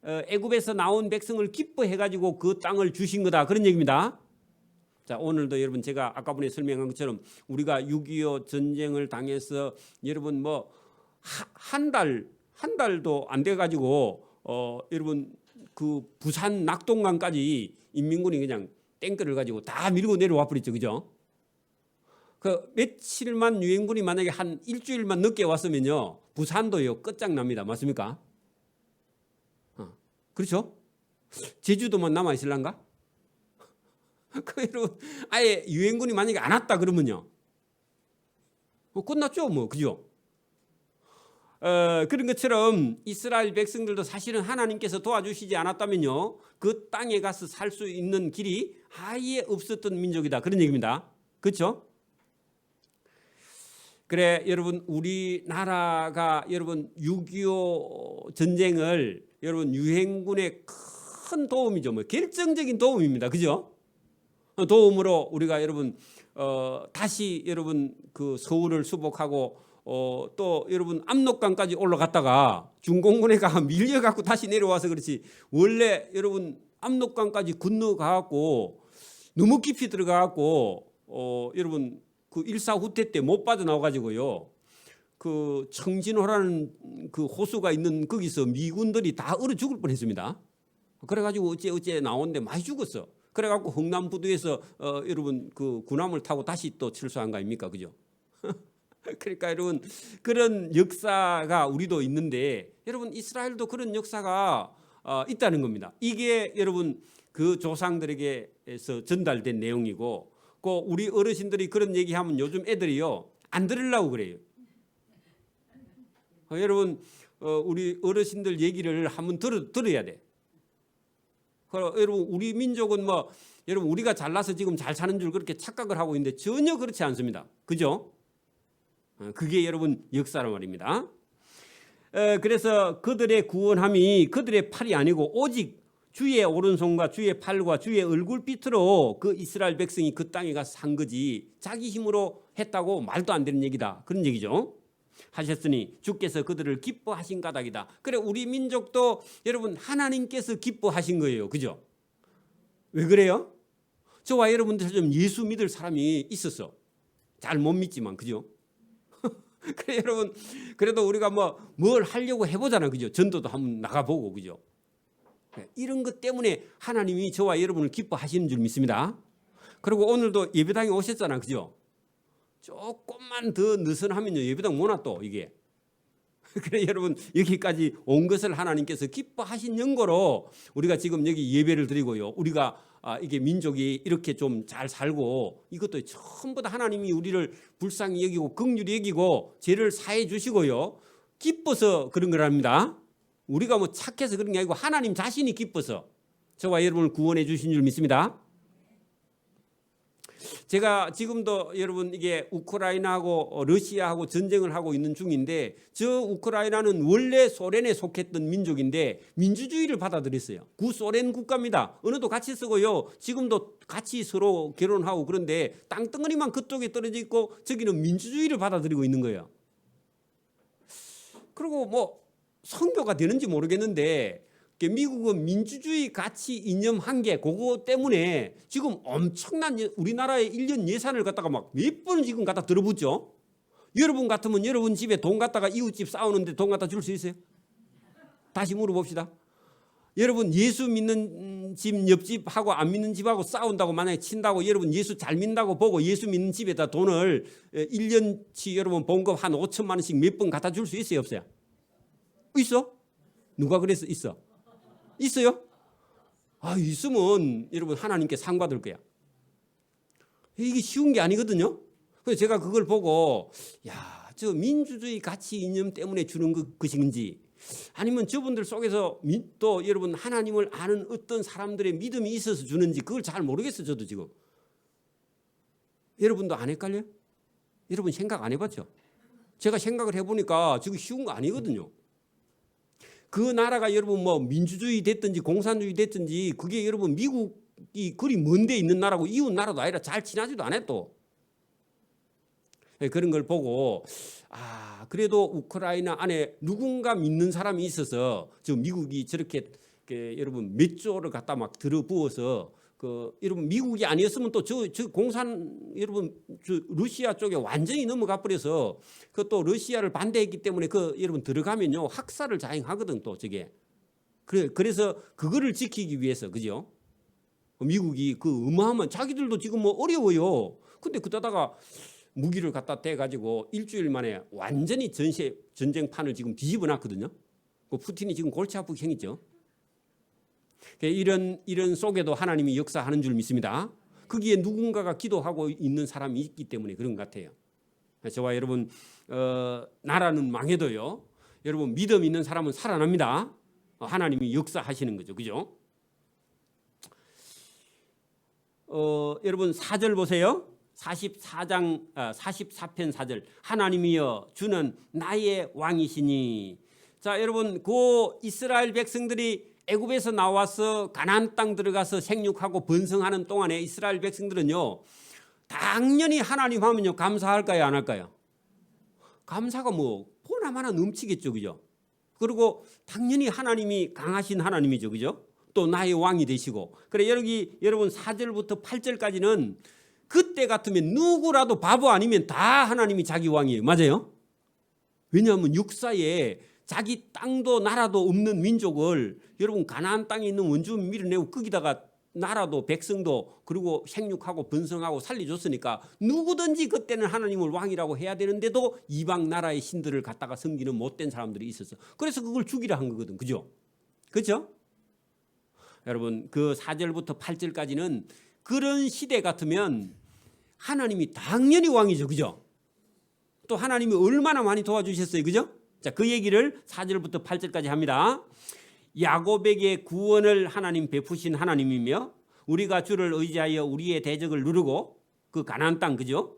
애굽에서 나온 백성을 기뻐해 가지고 그 땅을 주신 거다. 그런 얘기입니다. 자, 오늘도 여러분 제가 아까번에 설명한 것처럼 우리가 6.25 전쟁을 당해서 여러분 뭐 한 달도 안 돼 가지고 여러분 그 부산 낙동강까지 인민군이 그냥 탱크를 가지고 다 밀고 내려와 버렸죠. 그죠? 그 며칠만 유엔군이 만약에 한 일주일만 늦게 왔으면요. 부산도요. 끝장납니다. 맞습니까? 그렇죠? 제주도만 남아 있을란가? 그 여러분 아예 유엔군이 만약에 안 왔다 그러면요. 끝났죠, 뭐. 그죠? 그런 것처럼 이스라엘 백성들도 사실은 하나님께서 도와주시지 않았다면요 그 땅에 가서 살 수 있는 길이 아예 없었던 민족이다 그런 얘기입니다. 그렇죠? 그래 여러분 우리나라가 여러분 6.25 전쟁을 여러분 유엔군의 큰 도움이죠. 뭐 결정적인 도움입니다. 그죠? 도움으로 우리가 여러분 다시 여러분 그 서울을 수복하고 또 여러분 압록강까지 올라갔다가 중공군에 가 밀려갖고 다시 내려와서 그렇지 원래 여러분 압록강까지 건너가갖고 너무 깊이 들어가갖고 여러분 그 일사후퇴 때 못 빠져나와가지고요 그 청진호라는 그 호수가 있는 거기서 미군들이 다 얼어 죽을 뻔했습니다. 그래가지고 어째 나오는데 많이 죽었어. 그래갖고 흥남부두에서 여러분 그 군함을 타고 다시 또 철수한 거 아닙니까, 그죠? 그러니까 여러분 그런 역사가 우리도 있는데 여러분 이스라엘도 그런 역사가 있다는 겁니다. 이게 여러분 그 조상들에게서 전달된 내용이고, 그 우리 어르신들이 그런 얘기하면 요즘 애들이요 안 들으려고 그래요. 여러분 우리 어르신들 얘기를 한번 들어야 돼. 여러분 우리 민족은 뭐 여러분 우리가 잘나서 지금 잘 사는 줄 그렇게 착각을 하고 있는데 전혀 그렇지 않습니다. 그죠? 그게 여러분 역사란 말입니다. 그래서 그들의 구원함이 그들의 팔이 아니고 오직 주의 오른손과 주의 팔과 주의 얼굴빛으로 그 이스라엘 백성이 그 땅에 가서 산 거지 자기 힘으로 했다고 말도 안 되는 얘기다. 그런 얘기죠. 하셨으니 주께서 그들을 기뻐하신 까닭이다. 그래 우리 민족도 여러분 하나님께서 기뻐하신 거예요. 그죠? 왜 그래요? 저와 여러분들처럼 예수 믿을 사람이 있었어. 잘 못 믿지만 그죠? 그래 여러분 그래도 우리가 뭘 하려고 해보잖아. 그죠? 전도도 한번 나가보고 그죠? 이런 것 때문에 하나님이 저와 여러분을 기뻐하시는 줄 믿습니다. 그리고 오늘도 예배당에 오셨잖아. 그죠? 조금만 더 느슨하면요 예배당 못 와 또 이게. 그래 여러분 여기까지 온 것을 하나님께서 기뻐하신 연고로 우리가 지금 여기 예배를 드리고요. 우리가 이게 민족이 이렇게 좀 잘 살고 이것도 전부 다 하나님이 우리를 불쌍히 여기고 긍휼히 여기고 죄를 사해 주시고요. 기뻐서 그런 거랍니다. 우리가 뭐 착해서 그런 게 아니고 하나님 자신이 기뻐서 저와 여러분을 구원해 주신 줄 믿습니다. 제가 지금도 여러분 이게 우크라이나하고 러시아하고 전쟁을 하고 있는 중인데 저 우크라이나는 원래 소련에 속했던 민족인데 민주주의를 받아들였어요. 구소련 국가입니다. 언어도 같이 쓰고요. 지금도 같이 서로 결혼하고 그런데 땅덩어리만 그쪽에 떨어져 있고 저기는 민주주의를 받아들이고 있는 거예요. 그리고 뭐 선교가 되는지 모르겠는데 미국은 민주주의 가치 이념한 게 그거 때문에 지금 엄청난 우리나라의 1년 예산을 갖다가 막 몇 번 지금 갖다 들어붙죠. 여러분 같으면 여러분 집에 돈 갖다가 이웃집 싸우는데 돈 갖다 줄 수 있어요? 다시 물어봅시다. 여러분 예수 믿는 집 옆집하고 안 믿는 집하고 싸운다고 만약에 친다고 여러분 예수 잘 믿는다고 보고 예수 믿는 집에다 돈을 1년치 여러분 봉급 한 5천만 원씩 몇 번 갖다 줄 수 있어요? 없어요? 있어? 누가 그랬어? 있어? 있어요? 있으면 여러분 하나님께 상 받을 거야. 이게 쉬운 게 아니거든요. 그래서 제가 그걸 보고 저 민주주의 가치 이념 때문에 주는 것인지 아니면 저분들 속에서 또 여러분 하나님을 아는 어떤 사람들의 믿음이 있어서 주는지 그걸 잘 모르겠어요. 저도 지금. 여러분도 안 헷갈려요? 여러분 생각 안 해봤죠? 제가 생각을 해보니까 지금 쉬운 거 아니거든요. 그 나라가 여러분 뭐 민주주의 됐든지 공산주의 됐든지 그게 여러분 미국이 그리 먼데 있는 나라고 이웃 나라도 아니라 잘 지나지도 않아 또. 그런 걸 보고 그래도 우크라이나 안에 누군가 믿는 사람이 있어서 저 미국이 저렇게 여러분 몇 조를 갖다 막 들어부어서 여러분 미국이 아니었으면 또 저 공산 여러분 저 러시아 쪽에 완전히 넘어가 버려서 또 러시아를 반대했기 때문에 여러분 들어가면요 학살을 자행하거든 또 저게. 그래서 그거를 지키기 위해서 그죠? 미국이 어마어마한 자기들도 지금 뭐 어려워요. 근데 그러다가 무기를 갖다 대 가지고 일주일 만에 완전히 전쟁판을 지금 뒤집어 놨거든요. 푸틴이 지금 골치 아프게 생겼죠. 이런 속에도 하나님이 역사하는 줄 믿습니다. 거기에 누군가가 기도하고 있는 사람이 있기 때문에 그런 것 같아요. 저와 여러분 나라는 망해도요. 여러분 믿음 있는 사람은 살아납니다. 하나님이 역사하시는 거죠. 그죠? 여러분 4절 보세요. 44장 44편 4절 하나님이여 주는 나의 왕이시니. 자 여러분 그 이스라엘 백성들이 애굽에서 나와서 가나안 땅 들어가서 생육하고 번성하는 동안에 이스라엘 백성들은요 당연히 하나님 하면요 감사할까요 안 할까요? 감사가 뭐 보나마나 넘치겠죠. 그죠? 그리고 당연히 하나님이 강하신 하나님이죠. 그죠? 또 나의 왕이 되시고. 그래 여기 여러분 4절부터 8절까지는 그때 같으면 누구라도 바보 아니면 다 하나님이 자기 왕이에요. 맞아요? 왜냐하면 육사에 자기 땅도 나라도 없는 민족을 여러분 가나안 땅에 있는 원주민 밀어내고 거기다가 나라도 백성도 그리고 생육하고 번성하고 살려줬으니까 누구든지 그때는 하나님을 왕이라고 해야 되는데도 이방 나라의 신들을 갖다가 섬기는 못된 사람들이 있었어. 그래서 그걸 죽이라 한 거거든. 그죠? 그죠? 여러분 그 4절부터 8절까지는 그런 시대 같으면 하나님이 당연히 왕이죠. 그죠? 또 하나님이 얼마나 많이 도와주셨어요. 그죠? 자, 그 얘기를 4절부터 8절까지 합니다. 야곱에게 구원을 하나님 베푸신 하나님이며 우리가 주를 의지하여 우리의 대적을 누르고 그 가나안 땅 그죠?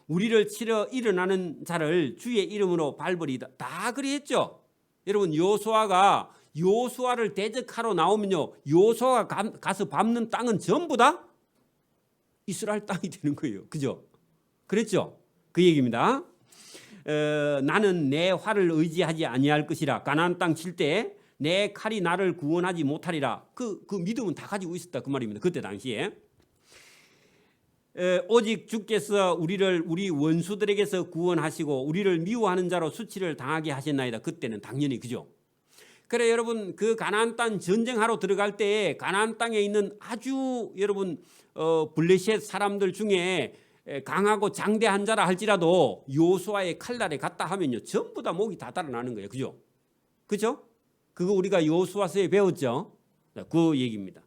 우리를 치러 일어나는 자를 주의 이름으로 밟으리다. 다 그랬죠. 여러분 요수아를 대적하러 나오면요. 요수아가 가서 밟는 땅은 전부 다 이스라엘 땅이 되는 거예요. 그죠? 그랬죠? 그 얘기입니다. 나는 내 활을 의지하지 아니할 것이라. 가나안 땅 칠 때 내 칼이 나를 구원하지 못하리라. 그 믿음은 다 가지고 있었다 그 말입니다. 그때 당시에. 오직 주께서 우리를 우리 원수들에게서 구원하시고 우리를 미워하는 자로 수치를 당하게 하셨나이다. 그때는 당연히 그죠. 그래 여러분 그 가나안 땅 전쟁하러 들어갈 때 가나안 땅에 있는 아주 여러분 블레셋 사람들 중에 강하고 장대한 자라 할지라도 요수아의 칼날에 갔다 하면요 전부 다 목이 다 달아나는 거예요. 그죠? 그죠? 그거 우리가 요수아서에 배웠죠. 그 얘기입니다.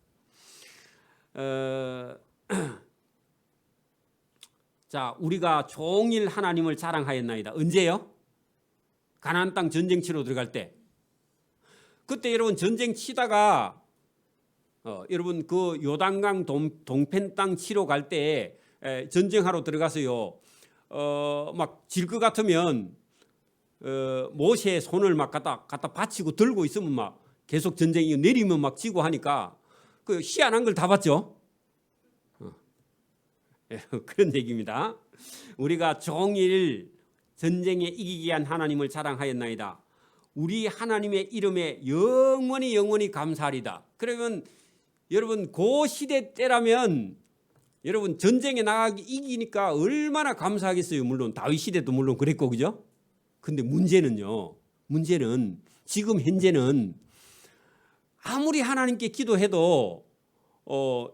자, 우리가 종일 하나님을 자랑하였나이다. 언제요? 가나안 땅 전쟁 치러 들어갈 때. 그때 여러분 전쟁 치다가 여러분 그 요단강 동편 땅 치러 갈 때 전쟁하러 들어가서요. 막 질 것 같으면 모세의 손을 막 갖다 받치고 들고 있으면 막 계속 전쟁이 내리면 막 지고 하니까 그 희한한 걸 다 봤죠. 그런 얘기입니다. 우리가 종일 전쟁에 이기게 한 하나님을 자랑하였나이다. 우리 하나님의 이름에 영원히 감사하리다. 그러면 여러분 그 시대 때라면 여러분 전쟁에 나가기 이기니까 얼마나 감사하겠어요. 물론 다윗 시대도 물론 그랬고 그죠? 근데 문제는 지금 현재는 아무리 하나님께 기도해도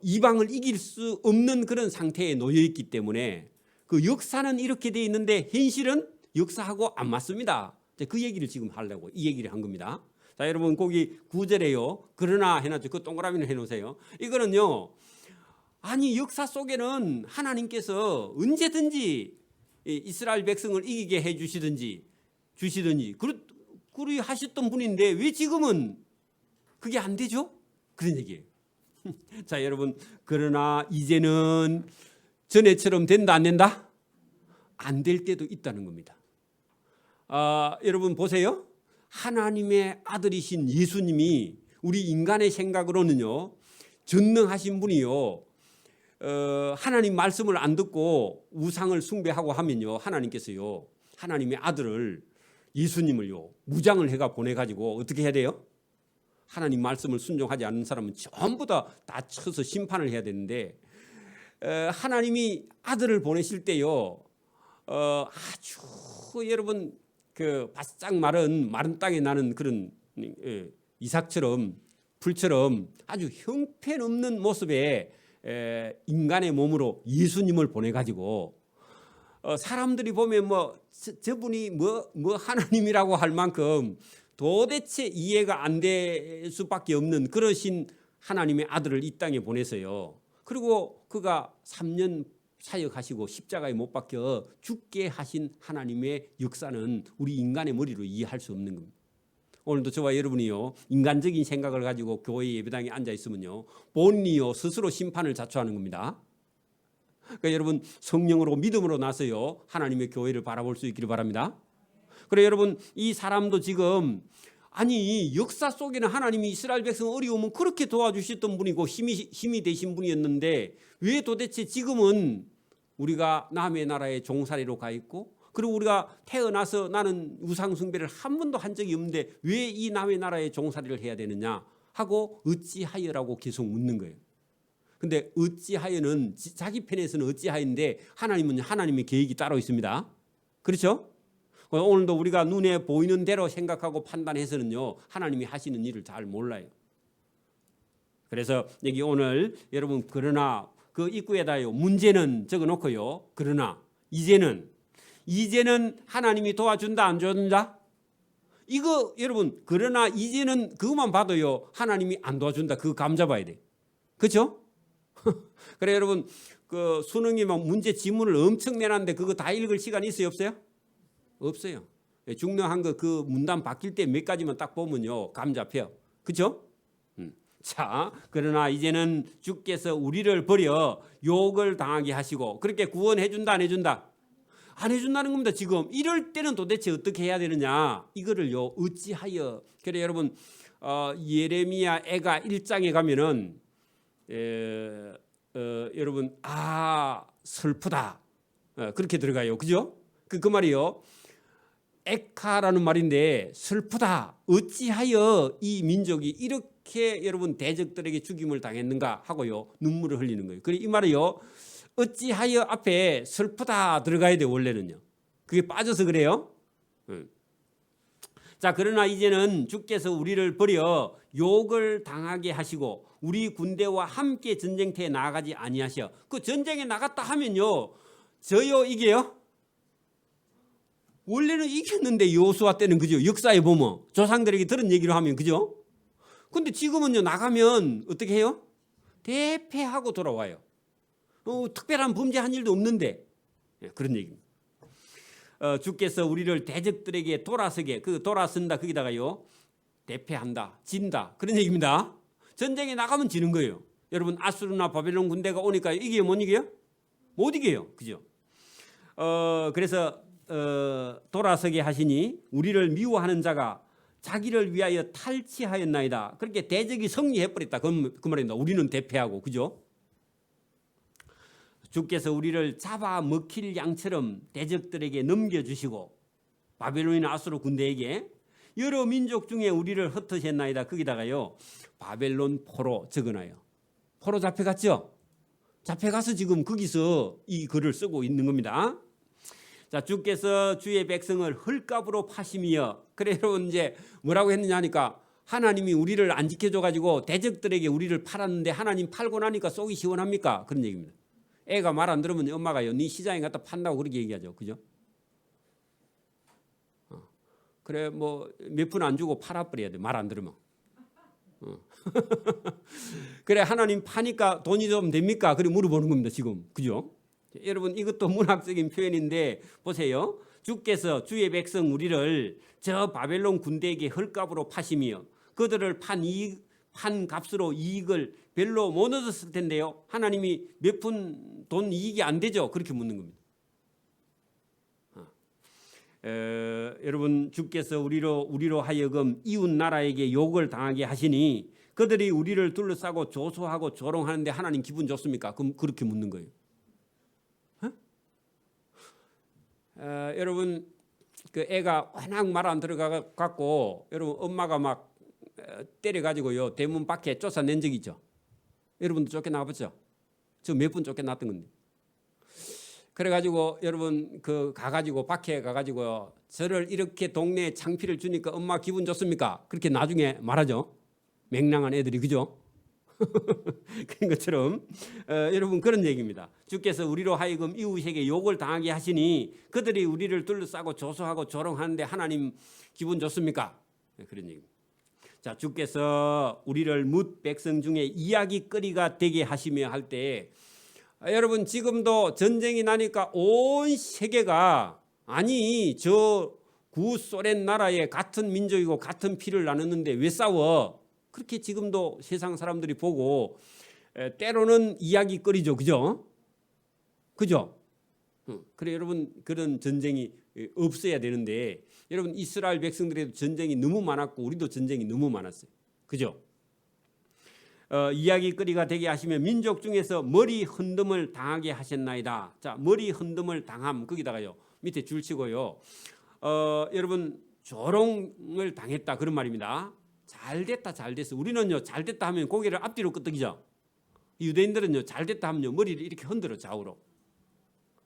이방을 이길 수 없는 그런 상태에 놓여 있기 때문에 그 역사는 이렇게 돼 있는데 현실은 역사하고 안 맞습니다. 그 얘기를 지금 하려고 이 얘기를 한 겁니다. 자, 여러분 거기 9절에요. 그러나 해놨죠. 그 동그라미를 해놓으세요. 이거는요. 아니 역사 속에는 하나님께서 언제든지 이스라엘 백성을 이기게 해주시든지 그리 하셨던 분인데 왜 지금은 그게 안 되죠? 그런 얘기예요. 자, 여러분 그러나 이제는 전에처럼 된다 안 된다? 안 될 때도 있다는 겁니다. 여러분 보세요. 하나님의 아들이신 예수님이 우리 인간의 생각으로는요. 전능하신 분이요. 하나님 말씀을 안 듣고 우상을 숭배하고 하면요. 하나님께서요. 하나님의 아들을 예수님을요. 무장을 해가 보내가지고 어떻게 해야 돼요? 하나님 말씀을 순종하지 않는 사람은 전부 다 쳐서 심판을 해야 되는데 하나님이 아들을 보내실 때요. 아주 여러분 그 바싹 마른 땅에 나는 그런 이삭처럼 풀처럼 아주 형편없는 모습의 인간의 몸으로 예수님을 보내가지고 사람들이 보면 저분이 뭐 하나님이라고 할 만큼 도대체 이해가 안 될 수밖에 없는 그러신 하나님의 아들을 이 땅에 보내서요. 그리고 그가 3년 사역하시고 십자가에 못 박혀 죽게 하신 하나님의 역사는 우리 인간의 머리로 이해할 수 없는 겁니다. 오늘도 저와 여러분이요 인간적인 생각을 가지고 교회 예배당에 앉아 있으면요 본인이요 스스로 심판을 자초하는 겁니다. 그러니까 여러분 성령으로 믿음으로 나서요 하나님의 교회를 바라볼 수 있기를 바랍니다. 그래 여러분 이 사람도 지금 아니 역사 속에는 하나님이 이스라엘 백성 어려우면 그렇게 도와주셨던 분이고 힘이 되신 분이었는데 왜 도대체 지금은 우리가 남의 나라에 종살이로 가 있고 그리고 우리가 태어나서 나는 우상 숭배를 한 번도 한 적이 없는데 왜 이 남의 나라에 종살이를 해야 되느냐 하고 어찌하여라고 계속 묻는 거예요. 근데 어찌하여는 자기 편에서는 어찌하여인데 하나님은 하나님의 계획이 따로 있습니다. 그렇죠? 오늘도 우리가 눈에 보이는 대로 생각하고 판단해서는요 하나님이 하시는 일을 잘 몰라요. 그래서 여기 오늘 여러분 그러나 그 입구에다요 문제는 적어놓고요 그러나 이제는 하나님이 도와준다 안 도와준다? 이거 여러분 그러나 이제는 그것만 봐도요 하나님이 안 도와준다. 그거 감 잡아야 돼. 그렇죠? 그래 여러분 그 수능이 막 문제 지문을 엄청 내놨는데 그거 다 읽을 시간 있어요 없어요? 없어요. 중요한 거 그 문단 바뀔 때 몇 가지만 딱 보면요 감 잡혀. 그렇죠? 자 그러나 이제는 주께서 우리를 버려 욕을 당하게 하시고 그렇게 구원해 준다 안 해준다? 안 해준다는 겁니다. 지금 이럴 때는 도대체 어떻게 해야 되느냐 이거를요 어찌하여. 그래 여러분 예레미야 애가 1장에 가면은 여러분 슬프다 그렇게 들어가요. 그죠? 그 말이요 에카라는 말인데 슬프다. 어찌하여 이 민족이 이렇게 여러분 대적들에게 죽임을 당했는가 하고요 눈물을 흘리는 거예요. 그래 이 말이요 어찌하여 앞에 슬프다 들어가야 돼 원래는요. 그게 빠져서 그래요. 자 그러나 이제는 주께서 우리를 버려 욕을 당하게 하시고 우리 군대와 함께 전쟁터에 나아가지 아니하셔. 그 전쟁에 나갔다 하면요 저요 이게요 원래는 이겼는데 여호수아 때는 그죠? 역사에 보면 조상들에게 들은 얘기로 하면 그죠? 근데 지금은요 나가면 어떻게 해요? 대패하고 돌아와요. 특별한 범죄한 일도 없는데 그런 얘기입니다. 주께서 우리를 대적들에게 돌아서게 그 돌아선다 거기다가요 대패한다 진다 그런 얘기입니다. 전쟁에 나가면 지는 거예요. 여러분 아수르나 바벨론 군대가 오니까 이겨요 못 이겨요? 못 이겨요. 그죠? 그래서 돌아서게 하시니 우리를 미워하는 자가 자기를 위하여 탈취하였나이다. 그렇게 대적이 승리해버렸다. 그 말입니다. 우리는 대패하고 그죠? 주께서 우리를 잡아 먹힐 양처럼 대적들에게 넘겨주시고 바벨론이나 아수르 군대에게 여러 민족 중에 우리를 흩으셨나이다. 거기다가요 바벨론 포로 적어놔요. 포로 잡혀갔죠? 잡혀가서 지금 거기서 이 글을 쓰고 있는 겁니다. 자 주께서 주의 백성을 헐값으로 파심이여. 그래 여러분 이제 뭐라고 했느냐 하니까 하나님이 우리를 안 지켜줘 가지고 대적들에게 우리를 팔았는데 하나님 팔고 나니까 속이 시원합니까? 그런 얘기입니다. 애가 말 안 들으면 엄마가요 네 시장에 갖다 판다고 그렇게 얘기하죠. 그죠? 그래 뭐 몇 푼 안 주고 팔아버려야 돼. 말 안 들으면. 그래 하나님 파니까 돈이 좀 됩니까? 그래 물어보는 겁니다. 지금. 그죠? 여러분 이것도 문학적인 표현인데 보세요. 주께서 주의 백성 우리를 저 바벨론 군대에게 헐값으로 파심이요 그들을 판 값으로 이익을 별로 못 얻었을 텐데요. 하나님이 몇 푼 돈 이익이 안 되죠. 그렇게 묻는 겁니다. 여러분 주께서 우리로 하여금 이웃 나라에게 욕을 당하게 하시니 그들이 우리를 둘러싸고 조소하고 조롱하는데 하나님 기분 좋습니까? 그럼 그렇게 묻는 거예요. 여러분 그 애가 워낙 말 안 들어가 갖고 여러분 엄마가 막 때려 가지고요 대문 밖에 쫓아낸 적 있죠. 여러분도 쫓겨나봤죠? 저 몇 분 쫓겨났던 건데. 그래 가지고 여러분 그 가가지고 밖에 가가지고 저를 이렇게 동네에 창피를 주니까 엄마 기분 좋습니까? 그렇게 나중에 말하죠. 맹랑한 애들이 그죠? 그런 것처럼 여러분 그런 얘기입니다. 주께서 우리로 하여금 이웃에게 욕을 당하게 하시니 그들이 우리를 둘러싸고 조소하고 조롱하는데 하나님 기분 좋습니까? 그런 얘기입니다. 자, 주께서 우리를 뭇 백성 중에 이야기거리가 되게 하시며 할 때 여러분 지금도 전쟁이 나니까 온 세계가 아니 저 구소련 나라에 같은 민족이고 같은 피를 나눴는데 왜 싸워? 그렇게 지금도 세상 사람들이 보고 때로는 이야기거리죠. 그죠? 그죠? 그래 여러분 그런 전쟁이 없어야 되는데 여러분 이스라엘 백성들에도 전쟁이 너무 많았고 우리도 전쟁이 너무 많았어요. 그죠? 이야기거리가 되게 하시면 민족 중에서 머리 흔듦을 당하게 하셨나이다. 자, 머리 흔듦을 당함 거기다가요 밑에 줄 치고요. 여러분 조롱을 당했다 그런 말입니다. 잘됐다 잘됐어. 우리는요 잘됐다 하면 고개를 앞뒤로 끄덕이죠. 유대인들은요 잘됐다 하면요 머리를 이렇게 흔들어 좌우로.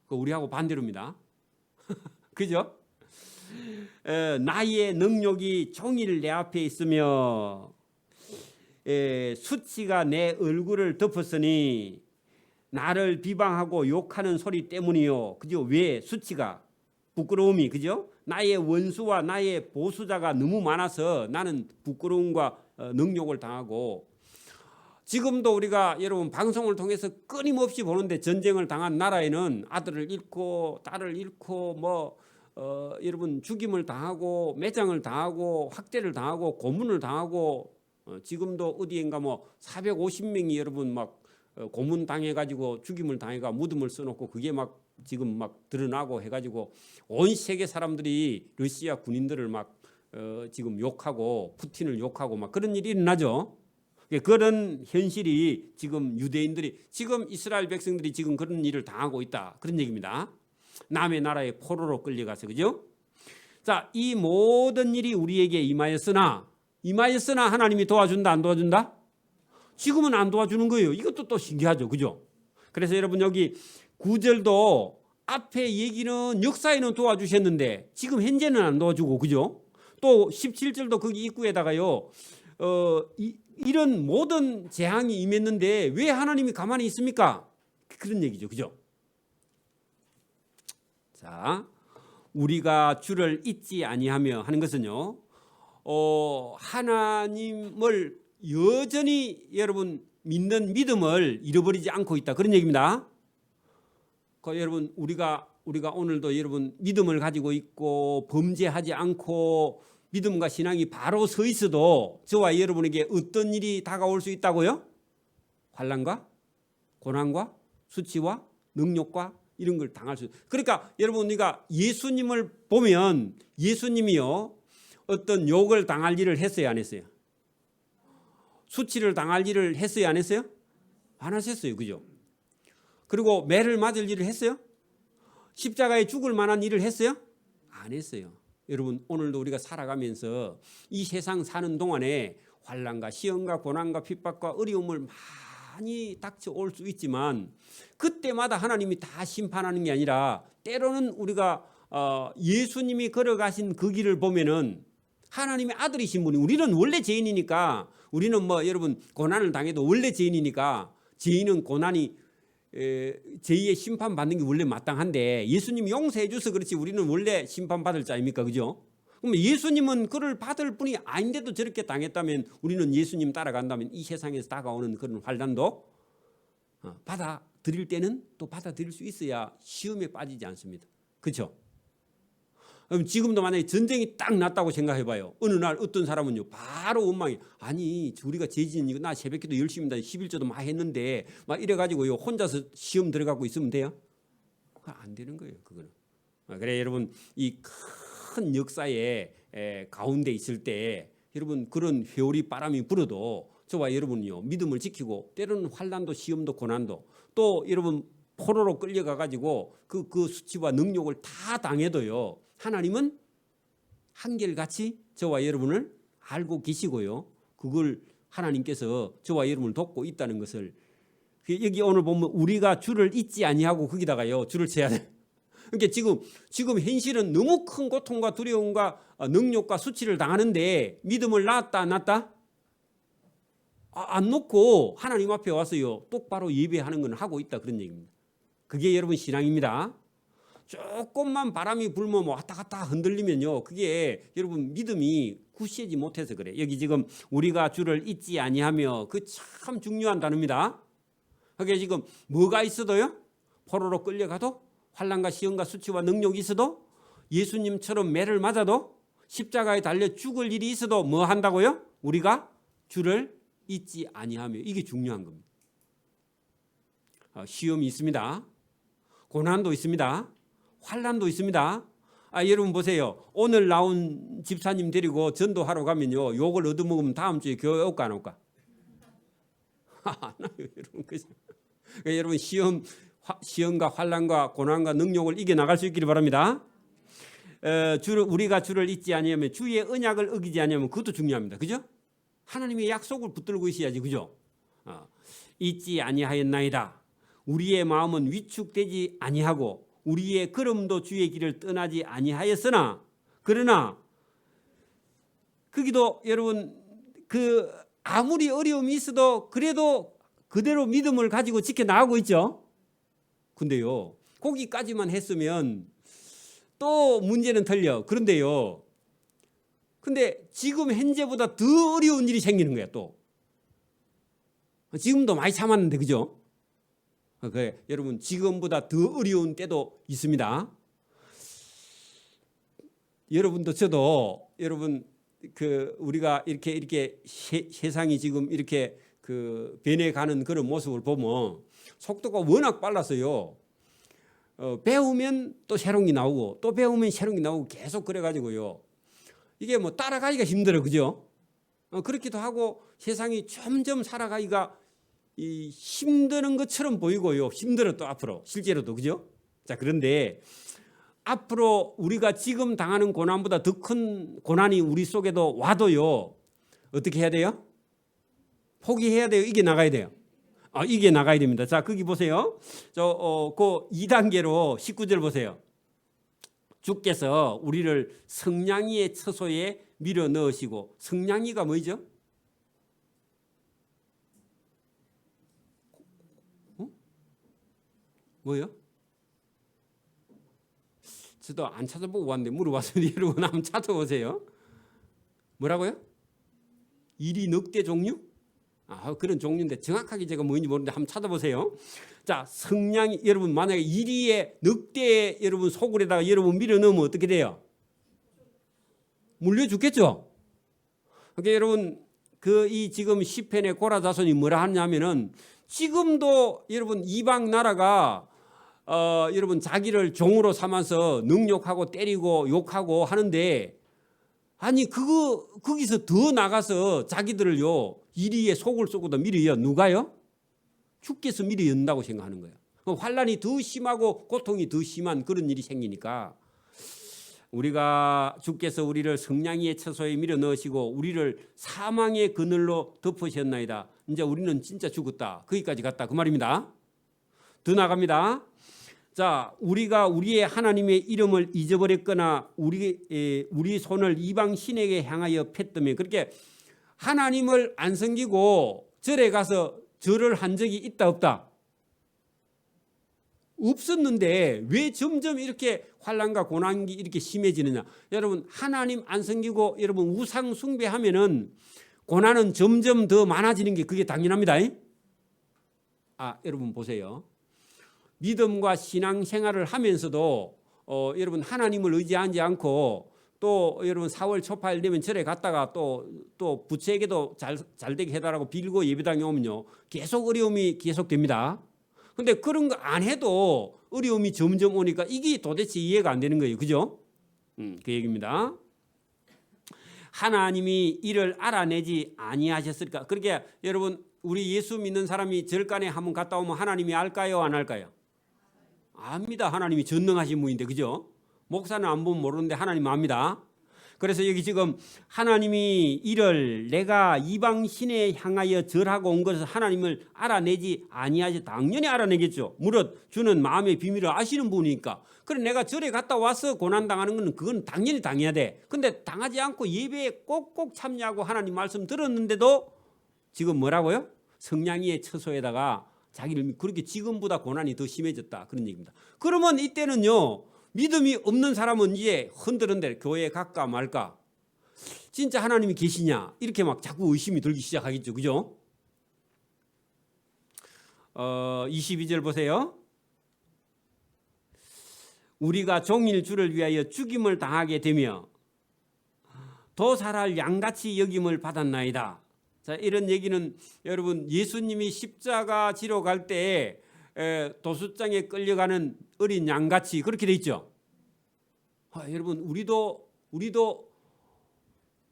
그 우리하고 반대로입니다. 그죠? 나의 능력이 종일 내 앞에 있으며 수치가 내 얼굴을 덮었으니 나를 비방하고 욕하는 소리 때문이요. 그죠? 왜 수치가 부끄러움이 그죠? 나의 원수와 나의 보수자가 너무 많아서 나는 부끄러움과 능욕을 당하고, 지금도 우리가 여러분 방송을 통해서 끊임없이 보는데 전쟁을 당한 나라에는 아들을 잃고 딸을 잃고 여러분 죽임을 당하고 매장을 당하고 학대를 당하고 고문을 당하고, 지금도 어디인가 450명이 여러분 고문 당해가지고 죽임을 당해가 무덤을 써놓고 그게 지금 드러나고 해가지고 온 세계 사람들이 러시아 군인들을 지금 욕하고 푸틴을 욕하고 그런 일이 일어나죠. 그런 현실이 지금 유대인들이, 지금 이스라엘 백성들이 지금 그런 일을 당하고 있다, 그런 얘기입니다. 남의 나라에 포로로 끌려가서, 그죠? 자, 이 모든 일이 우리에게 임하였으나 하나님이 도와준다, 안 도와준다? 지금은 안 도와주는 거예요. 이것도 또 신기하죠, 그죠? 그래서 여러분 여기 9절도 앞에 얘기는 역사에는 도와주셨는데 지금 현재는 안 도와주고, 그죠? 또 17절도 거기 입구에다가요, 이런 모든 재앙이 임했는데 왜 하나님이 가만히 있습니까? 그런 얘기죠, 그죠? 자, 우리가 주를 잊지 아니하며 하는 것은요, 하나님을 여전히 여러분 믿는 믿음을 잃어버리지 않고 있다, 그런 얘기입니다. 여러분 우리가 오늘도 여러분 믿음을 가지고 있고 범죄하지 않고 믿음과 신앙이 바로 서 있어도 저와 여러분에게 어떤 일이 다가올 수 있다고요? 환난과 고난과 수치와 능욕과 이런 걸 당할 수. 그러니까 여러분 우리가 예수님을 보면 예수님이요 어떤 욕을 당할 일을 했어요, 안 했어요? 수치를 당할 일을 했어요, 안 했어요? 안 하셨어요, 그죠? 그리고 매를 맞을 일을 했어요? 십자가에 죽을 만한 일을 했어요? 안 했어요. 여러분 오늘도 우리가 살아가면서 이 세상 사는 동안에 환난과 시험과 고난과 핍박과 어려움을 많이 닥쳐올 수 있지만 그때마다 하나님이 다 심판하는 게 아니라 때로는 우리가 예수님이 걸어가신 그 길을 보면은 하나님의 아들이신 분이, 우리는 원래 죄인이니까, 우리는 여러분 고난을 당해도 원래 죄인이니까, 죄인은 고난이 죄의 심판받는 게 원래 마땅한데 예수님이 용서해 줘서 그렇지 우리는 원래 심판받을 자입니까, 그죠? 그럼 예수님은 그를 받을 분이 아닌데도 저렇게 당했다면 우리는 예수님 따라간다면 이 세상에서 다가오는 그런 환난도 받아들일 때는 또 받아들일 수 있어야 시험에 빠지지 않습니다, 그렇죠? 그럼 지금도 만약에 전쟁이 딱 났다고 생각해봐요. 어느 날 어떤 사람은요 바로 원망이, 아니 우리가 죄진이고 나 새벽기도 열심히 11조도 많이 했는데 이래가지고요 혼자서 시험 들어가고 있으면 돼요? 안 되는 거예요, 그거는. 그래 여러분 이 큰 역사의 가운데 있을 때 여러분 그런 회오리 바람이 불어도 저와 여러분이요 믿음을 지키고, 때로는 환난도 시험도 고난도 또 여러분 포로로 끌려가가지고 그 수치와 능욕을 다 당해도요 하나님은 한결같이 저와 여러분을 알고 계시고요, 그걸 하나님께서 저와 여러분을 돕고 있다는 것을, 여기 오늘 보면 우리가 주를 잊지 아니하고 거기다가요 주를 세야 돼. 그러니까 지금 현실은 너무 큰 고통과 두려움과 능욕과 수치를 당하는데 믿음을 놨다 안 놨다? 안 놓고 하나님 앞에 와서요 똑바로 예배하는 건 하고 있다, 그런 얘기입니다. 그게 여러분 신앙입니다. 조금만 바람이 불면 왔다 갔다 흔들리면요 그게 여러분 믿음이 굳세지 못해서 그래. 여기 지금 우리가 주를 잊지 아니하며, 그 참 중요한 단어입니다. 그게 지금 뭐가 있어도요 포로로 끌려가도 환난과 시험과 수치와 능력이 있어도 예수님처럼 매를 맞아도 십자가에 달려 죽을 일이 있어도 뭐 한다고요? 우리가 주를 잊지 아니하며, 이게 중요한 겁니다. 시험이 있습니다. 고난도 있습니다. 환난도 있습니다. 여러분 보세요. 오늘 나온 집사님 데리고 전도하러 가면요 욕을 얻어먹으면 다음 주에 교회 올까 안 올까? 안 와요, 여러분. 그러니까 여러분 시험과 환난과 고난과 능력을 이겨나갈 수 있기를 바랍니다. 우리가 주를 잊지 아니하면, 주의 언약을 어기지 아니하면, 그것도 중요합니다, 그죠? 하나님의 약속을 붙들고 있어야지, 그죠? 잊지 아니하였나이다. 우리의 마음은 위축되지 아니하고 우리의 걸음도 주의 길을 떠나지 아니하였으나, 그러나 거기도 여러분 아무리 어려움이 있어도 그래도 그대로 믿음을 가지고 지켜나가고 있죠. 근데요 거기까지만 했으면 또 문제는 틀려. 그런데요. 근데 지금 현재보다 더 어려운 일이 생기는 거야 또. 지금도 많이 참았는데 그죠? 그래, 여러분 지금보다 더 어려운 때도 있습니다. 여러분도 저도 여러분 우리가 이렇게 세상이 지금 이렇게 변해가는 그런 모습을 보면 속도가 워낙 빨라서요. 배우면 또 새로운 게 나오고 또 배우면 새로운 게 나오고 계속 그래가지고요. 이게 뭐 따라가기가 힘들어, 그죠? 그렇기도 하고 세상이 점점 살아가기가 힘드는 것처럼 보이고요. 힘들어 또 앞으로 실제로도, 그죠? 자, 그런데 앞으로 우리가 지금 당하는 고난보다 더 큰 고난이 우리 속에도 와도요. 어떻게 해야 돼요? 포기해야 돼요? 이게 나가야 돼요? 이게 나가야 됩니다. 자, 거기 보세요. 그 2단계로 19절 보세요. 주께서 우리를 성냥이의 처소에 밀어 넣으시고, 성냥이가 뭐죠? 뭐요? 저도 안 찾아보고 왔는데 물어봤어요. 여러분 한번 찾아보세요. 뭐라고요? 이리 늑대 종류? 그런 종류인데 정확하게 제가 뭔지 모르는데 한번 찾아보세요. 자, 성냥이 여러분 만약에 이리에 늑대 여러분 소굴에다가 여러분 밀어 넣으면 어떻게 돼요? 물려 죽겠죠. 그러니까 여러분 이 지금 시편의 고라 자손이 뭐라 하냐면은 지금도 여러분 이방 나라가 여러분 자기를 종으로 삼아서 능욕하고 때리고 욕하고 하는데 아니 거기서 더 나가서 자기들을요 이리에 속을 쏘고도 밀어요. 누가요? 주께서 밀어연다고 생각하는 거예요. 환란이 더 심하고 고통이 더 심한 그런 일이 생기니까 우리가 주께서 우리를 성냥이의 처소에 밀어 넣으시고 우리를 사망의 그늘로 덮으셨나이다. 이제 우리는 진짜 죽었다. 거기까지 갔다 그 말입니다. 더 나갑니다. 자, 우리가 우리의 하나님의 이름을 잊어버렸거나 우리 손을 이방 신에게 향하여 팼다면 그렇게 하나님을 안 섬기고 절에 가서 절을 한 적이 있다 없다? 없었는데 왜 점점 이렇게 환난과 고난이 이렇게 심해지느냐? 여러분 하나님 안 섬기고 여러분 우상 숭배하면은 고난은 점점 더 많아지는 게 그게 당연합니다. 여러분 보세요. 믿음과 신앙생활을 하면서도 여러분 하나님을 의지하지 않고 또 여러분 4월 초파일 되면 절에 갔다가 또 부처에게도 잘 되게 해달라고 빌고 예배당에 오면요 계속 어려움이 계속됩니다. 근데 그런 거 안 해도 어려움이 점점 오니까 이게 도대체 이해가 안 되는 거예요. 그죠? 그 얘기입니다. 하나님이 이를 알아내지 아니하셨을까? 그러니까 여러분 우리 예수 믿는 사람이 절간에 한번 갔다 오면 하나님이 알까요? 안 알까요? 압니다. 하나님이 전능하신 분인데 그죠? 목사는 안 보면 모르는데 하나님 압니다. 그래서 여기 지금 하나님이 이를 내가 이방 신에 향하여 절하고 온 것을 하나님을 알아내지 아니하지 당연히 알아내겠죠. 무릇 주는 마음의 비밀을 아시는 분이니까. 그래 내가 절에 갔다 와서 고난 당하는 건 그건 당연히 당해야 돼. 근데 당하지 않고 예배에 꼭꼭 참여하고 하나님 말씀 들었는데도 지금 뭐라고요? 성냥이의 처소에다가 자기를 그렇게 지금보다 고난이 더 심해졌다 그런 얘기입니다. 그러면 이때는요. 믿음이 없는 사람은 이제 흔들흔들 교회에 갈까 말까 진짜 하나님이 계시냐 이렇게 막 자꾸 의심이 들기 시작하겠죠. 그죠? 22절 보세요. 우리가 종일 주를 위하여 죽임을 당하게 되며 도살할 양같이 여김을 받았나이다. 자, 이런 얘기는 여러분 예수님이 십자가 지러 갈 때 도수장에 끌려가는 어린 양같이 그렇게 돼 있죠. 여러분 우리도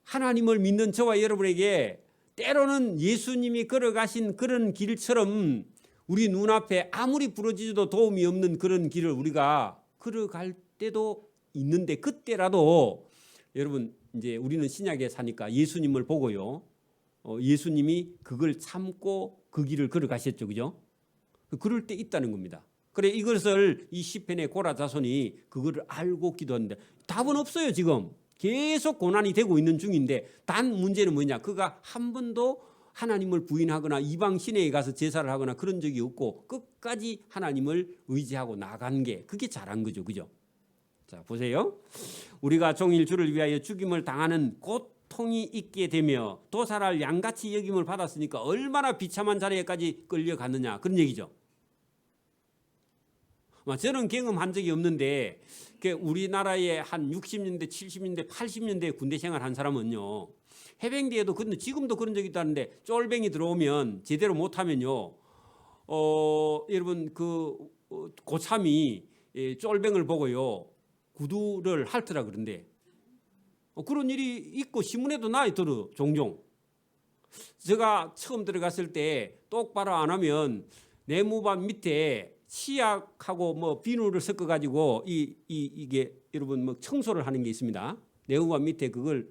하나님을 믿는 저와 여러분에게 때로는 예수님이 걸어가신 그런 길처럼 우리 눈앞에 아무리 부러지도 도움이 없는 그런 길을 우리가 걸어갈 때도 있는데 그때라도 여러분 이제 우리는 신약에 사니까 예수님을 보고요. 예수님이 그걸 참고 그 길을 걸어가셨죠. 그죠? 그럴 때 있다는 겁니다. 그래 이것을 이 시편의 고라 자손이 그거를 알고 기도하는데 답은 없어요. 지금 계속 고난이 되고 있는 중인데 단 문제는 뭐냐? 그가 한 번도 하나님을 부인하거나 이방 신에게 가서 제사를 하거나 그런 적이 없고 끝까지 하나님을 의지하고 나간 게 그게 잘한 거죠. 그죠? 자, 보세요. 우리가 종일 주를 위하여 죽임을 당하는 고통이 있게 되며 도살할 양같이 여김을 받았으니까 얼마나 비참한 자리에까지 끌려갔느냐 그런 얘기죠. 저는 경험한 적이 없는데 우리나라에 한 60년대, 70년대, 80년대 군대 생활한 사람은요. 해병대에도 근데 지금도 그런 적이 있다는데 쫄병이 들어오면 제대로 못하면요. 여러분 고참이 쫄병을 보고요. 구두를 핥으라 그런데 그런 일이 있고 신문에도 나있더라 종종. 제가 처음 들어갔을 때 똑바로 안 하면 내무반 밑에 치약하고 뭐 비누를 섞어 가지고 이게 여러분 뭐 청소를 하는 게 있습니다. 내무반 밑에 그걸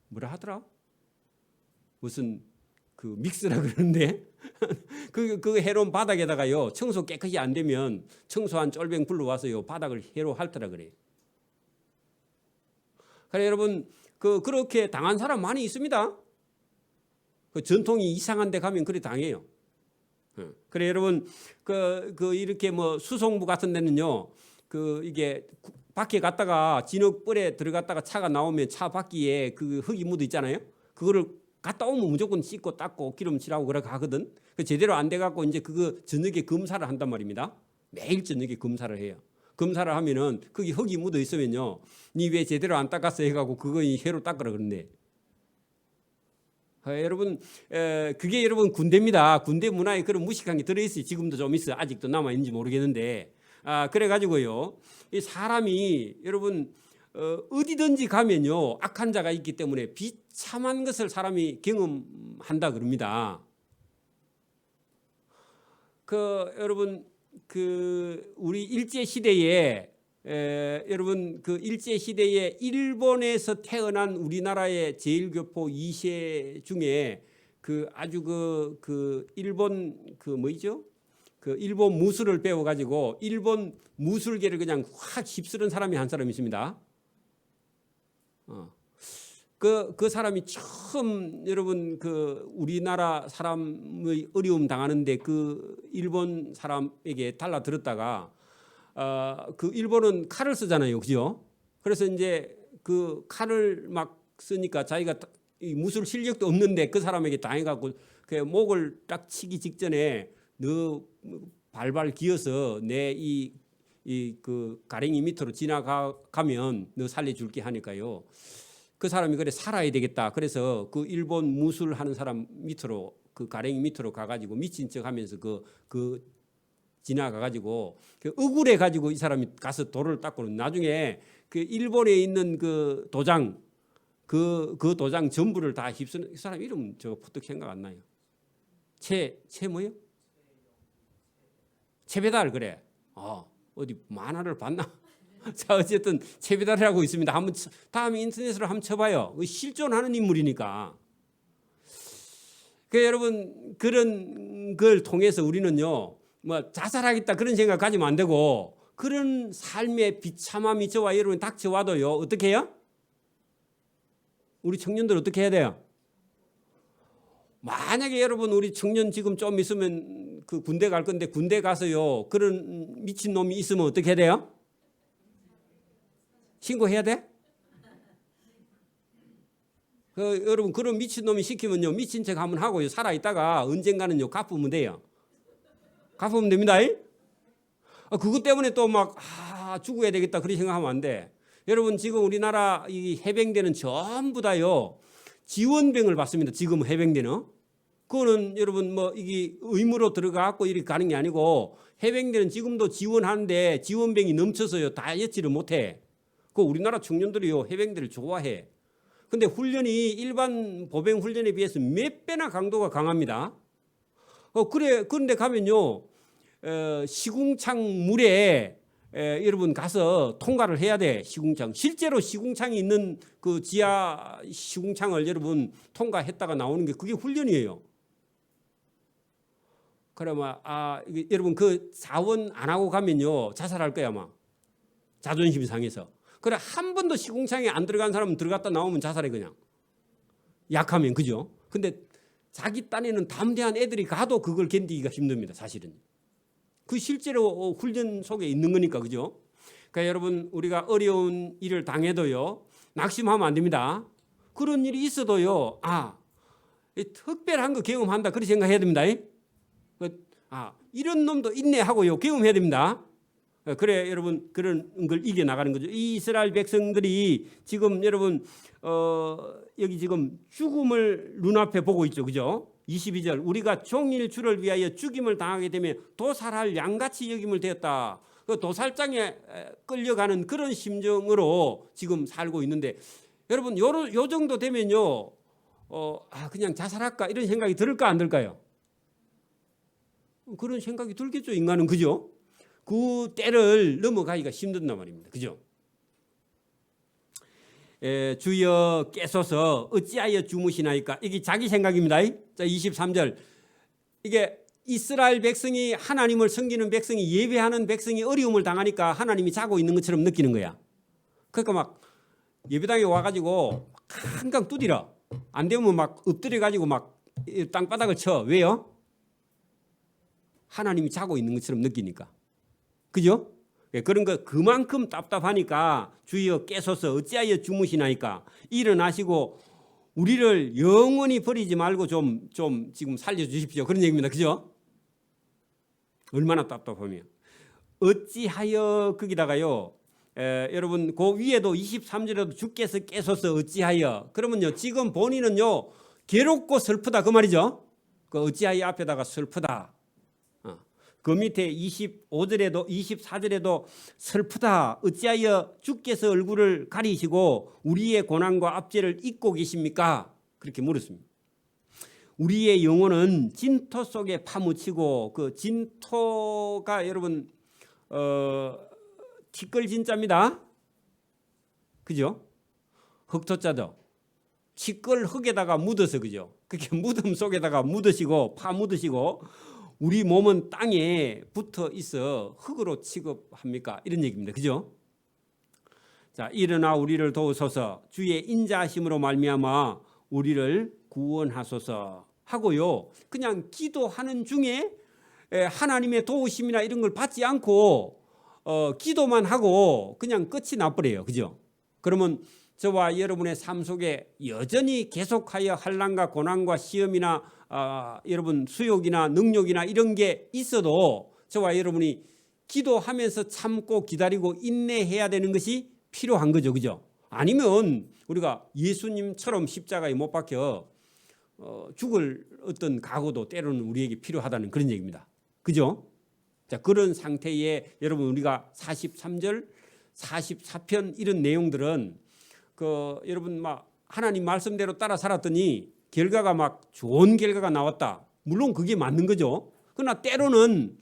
뭐라 하더라? 무슨 그 믹스라 그러는데 그 해로운 바닥에다가요 청소 깨끗이 안 되면 청소한 쫄병 불러와서요 바닥을 해로 핥으라 그래요. 그래 여러분 그렇게 당한 사람 많이 있습니다. 그 전통이 이상한 데 가면 그래 당해요. 그래 여러분 이렇게 뭐 수송부 같은 데는요 이게 밖에 갔다가 진흙벌에 들어갔다가 차가 나오면 차 바퀴에 그 흙이 묻어 있잖아요. 그거를 갔다 오면 무조건 씻고 닦고 기름 칠하고 그래 가거든. 제대로 안 돼 갖고 이제 그거 저녁에 검사를 한단 말입니다. 매일 저녁에 검사를 해요. 검사를 하면은 거기 흙이 묻어 있으면요, 니 왜 제대로 안 닦았어 해가고 그거 해로 닦으라 그러네. 여러분 그게 여러분 군대입니다. 군대 문화에 그런 무식한 게 들어있어요. 지금도 좀 있어요. 아직도 남아 있는지 모르겠는데 그래가지고요 이 사람이 여러분 어디든지 가면요 악한 자가 있기 때문에 비참한 것을 사람이 경험한다 그럽니다. 여러분 우리 일제 시대에 여러분 일제 시대에 일본에서 태어난 우리나라의 제일교포 2세 중에 아주 일본 뭐죠? 일본 무술을 배워 가지고 일본 무술계를 그냥 확 휩쓸은 사람이 한 사람 있습니다. 그 사람이 처음 여러분 우리나라 사람의 어려움 당하는데 일본 사람에게 달라들었다가 일본은 칼을 쓰잖아요, 그죠? 그래서 이제 칼을 막 쓰니까 자기가 무술 실력도 없는데 그 사람에게 당해갖고 목을 딱 치기 직전에 너 발발 기어서 내 가랭이 밑으로 지나가면 너 살려줄게 하니까요. 그 사람이 그래 살아야 되겠다. 그래서 일본 무술하는 사람 밑으로 가랭이 밑으로 가가지고 미친 척하면서 지나가가지고 억울해 가지고 이 사람이 가서 돌을 닦고 나중에 일본에 있는 도장 도장 전부를 다 휩쓰는 이 사람 이름 저 부쩍 생각 안 나요. 뭐요? 채배달 그래. 어디 만화를 봤나? 자 어쨌든 채배달이라고 있습니다. 한번 다음에 인터넷으로 한번 쳐봐요. 실존하는 인물이니까. 여러분 그런 걸 통해서 우리는요 뭐 자살하겠다 그런 생각 가지면 안 되고 그런 삶의 비참함이 저와 여러분 닥쳐와도요 어떻게 해요? 우리 청년들 어떻게 해야 돼요? 만약에 여러분 우리 청년 지금 좀 있으면 군대 갈 건데 군대 가서요 그런 미친놈이 있으면 어떻게 해야 돼요? 신고해야 돼? 여러분 그런 미친놈이 시키면요 미친 척 한번 하고요 살아있다가 언젠가는요 갚으면 돼요. 갚으면 됩니다. 그것 때문에 또 막 죽어야 되겠다 그런 생각하면 안 돼. 여러분 지금 우리나라 이 해병대는 전부 다요 지원병을 받습니다. 지금 해병대는 그거는 여러분 뭐 이게 의무로 들어가고 이렇게 가는 게 아니고 해병대는 지금도 지원하는데 지원병이 넘쳐서요 다 여치를 못해. 우리나라 청년들이요 해병대를 좋아해. 근데 훈련이 일반 보병 훈련에 비해서 몇 배나 강도가 강합니다. 그런데 가면요 시궁창 물에 여러분 가서 통과를 해야 돼. 시궁창 실제로 시궁창이 있는 지하 시궁창을 여러분 통과했다가 나오는 게 그게 훈련이에요. 그러면 여러분 자원 안 하고 가면요 자살할 거야 아마. 자존심 상해서. 그래 한 번도 시궁창에 안 들어간 사람은 들어갔다 나오면 자살해 그냥. 약하면 그죠? 근데 자기 딴에는 담대한 애들이 가도 그걸 견디기가 힘듭니다. 사실은. 실제로 훈련 속에 있는 거니까 그죠? 그러니까 여러분 우리가 어려운 일을 당해도요 낙심하면 안 됩니다. 그런 일이 있어도요 특별한 거 경험한다 그렇게 생각해야 됩니다. 이런 놈도 있네 하고요 경험해야 됩니다. 그래 여러분 그런 걸 이겨나가는 거죠. 이 이스라엘 백성들이 지금 여러분 여기 지금 죽음을 눈앞에 보고 있죠. 그죠? 22절 우리가 종일 주를 위하여 죽임을 당하게 되면 도살할 양같이 여김을 되었다. 그 도살장에 끌려가는 그런 심정으로 지금 살고 있는데 여러분 요 정도 되면요 그냥 자살할까 이런 생각이 들을까 안 들까요? 그런 생각이 들겠죠. 인간은. 그죠? 그 때를 넘어가기가 힘든단 말입니다. 그죠? 주여 깨소서 어찌하여 주무시나이까. 이게 자기 생각입니다. 자 23절 이게 이스라엘 백성이 하나님을 섬기는 백성이 예배하는 백성이 어려움을 당하니까 하나님이 자고 있는 것처럼 느끼는 거야. 그러니까 막 예배당에 와가지고 한강 두드려. 안 되면 막 엎드려가지고 막 땅바닥을 쳐. 왜요? 하나님이 자고 있는 것처럼 느끼니까. 그죠? 그런 거 그만큼 답답하니까 주여 깨소서 어찌하여 주무시나이까. 일어나시고 우리를 영원히 버리지 말고 좀 지금 살려주십시오. 그런 얘기입니다. 그죠? 얼마나 답답하면. 어찌하여 거기다가요. 여러분 그 위에도 23절에도 주께서 깨소서 어찌하여. 그러면요 지금 본인은요 괴롭고 슬프다 그 말이죠. 그 어찌하여 앞에다가 슬프다. 그 밑에 25절에도 24절에도 슬프다 어찌하여 주께서 얼굴을 가리시고 우리의 고난과 압제를 잊고 계십니까? 그렇게 물었습니다. 우리의 영혼은 진토 속에 파묻히고 그 진토가 여러분 티끌 진짜입니다. 그죠? 흑토자죠. 티끌 흙에다가 묻어서 그죠? 그렇게 무덤 속에다가 묻으시고 파묻으시고 우리 몸은 땅에 붙어 있어 흙으로 취급합니까? 이런 얘기입니다. 그죠? 자, 일어나 우리를 도우소서 주의 인자하심으로 말미암아 우리를 구원하소서 하고요. 그냥 기도하는 중에 하나님의 도우심이나 이런 걸 받지 않고 기도만 하고 그냥 끝이 나버려요. 그죠? 그러면 저와 여러분의 삶 속에 여전히 계속하여 환난과 고난과 시험이나 여러분 수욕이나 능력이나 이런 게 있어도 저와 여러분이 기도하면서 참고 기다리고 인내해야 되는 것이 필요한 거죠. 그죠? 아니면 우리가 예수님처럼 십자가에 못 박혀 죽을 어떤 각오도 때로는 우리에게 필요하다는 그런 얘기입니다. 그죠? 자, 그런 상태에 여러분 우리가 43절, 44편 이런 내용들은 여러분 막 하나님 말씀대로 따라 살았더니 결과가 막 좋은 결과가 나왔다. 물론 그게 맞는 거죠. 그러나 때로는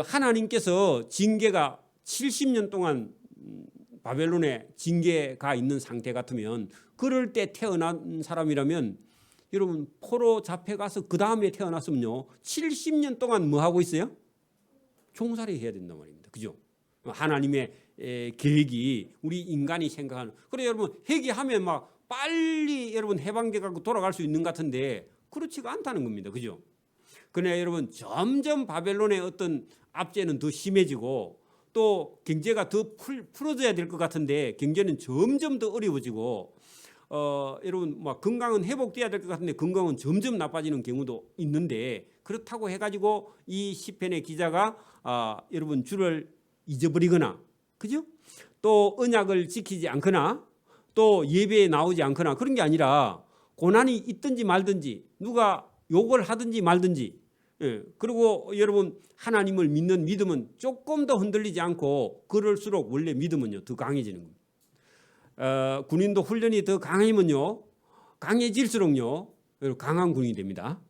하나님께서 징계가 70년 동안 바벨론에 징계가 있는 상태 같으면 그럴 때 태어난 사람이라면 여러분 포로 잡혀가서 그 다음에 태어났으면요 70년 동안 뭐 하고 있어요? 종살이 해야 된단 말입니다. 그죠? 하나님의 계획이 우리 인간이 생각하는. 그래 여러분 회개하면 막 빨리 여러분 해방돼 갖고 돌아갈 수 있는 것 같은데 그렇지가 않다는 겁니다. 그죠? 그러나 여러분 점점 바벨론의 어떤 압제는 더 심해지고 또 경제가 더 풀어져야 될 것 같은데 경제는 점점 더 어려워지고 여러분 막 건강은 회복돼야 될 것 같은데 건강은 점점 나빠지는 경우도 있는데 그렇다고 해가지고 이 시편의 기자가 여러분 주를 잊어버리거나 그죠? 또 언약을 지키지 않거나 또 예배에 나오지 않거나 그런 게 아니라 고난이 있든지 말든지 누가 욕을 하든지 말든지 그리고 여러분 하나님을 믿는 믿음은 조금 더 흔들리지 않고 그럴수록 원래 믿음은요 더 강해지는 겁니다. 군인도 훈련이 더 강하면요 강해질수록요 강한 군인이 됩니다.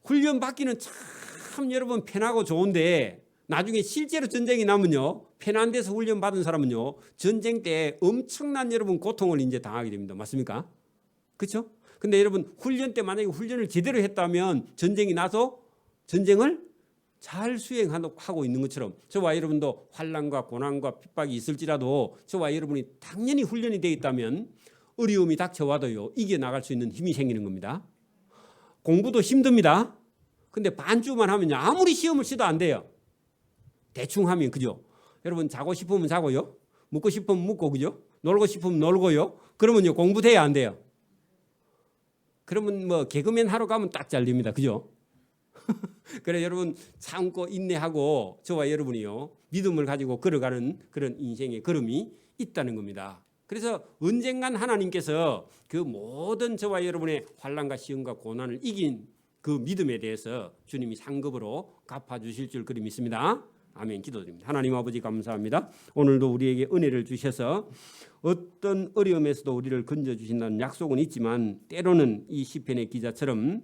훈련 받기는 참 여러분 편하고 좋은데 나중에 실제로 전쟁이 나면요 편한 데서 훈련 받은 사람은요 전쟁 때 엄청난 여러분 고통을 이제 당하게 됩니다. 맞습니까? 그렇죠? 근데 여러분 훈련 때 만약에 훈련을 제대로 했다면 전쟁이 나서 전쟁을 잘 수행하고 있는 것처럼 저와 여러분도 환난과 고난과 핍박이 있을지라도 저와 여러분이 당연히 훈련이 되어 있다면 어려움이 닥쳐와도요 이겨나갈 수 있는 힘이 생기는 겁니다. 공부도 힘듭니다. 근데 반주만 하면요 아무리 시험을 치도 안 돼요. 대충 하면 그죠? 여러분 자고 싶으면 자고요. 묵고 싶으면 묵고 그죠? 놀고 싶으면 놀고요. 그러면요 공부돼야 안 돼요. 그러면 뭐 개그맨 하러 가면 딱 잘립니다. 그죠? 그래 여러분 참고 인내하고 저와 여러분이요 믿음을 가지고 걸어가는 그런 인생의 걸음이 있다는 겁니다. 그래서 언젠간 하나님께서 그 모든 저와 여러분의 환난과 시험과 고난을 이긴 그 믿음에 대해서 주님이 상급으로 갚아주실 줄 그리 믿습니다. 아멘. 기도드립니다. 하나님 아버지 감사합니다. 오늘도 우리에게 은혜를 주셔서 어떤 어려움에서도 우리를 건져주신다는 약속은 있지만 때로는 이 시편의 기자처럼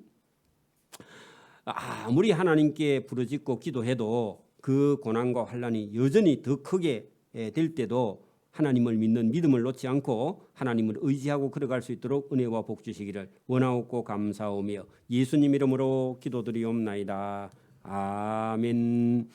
아무리 하나님께 부르짖고 기도해도 그 고난과 환난이 여전히 더 크게 될 때도 하나님을 믿는 믿음을 놓지 않고 하나님을 의지하고 걸어갈 수 있도록 은혜와 복 주시기를 원하옵고 감사오며 예수님 이름으로 기도드리옵나이다. 아멘.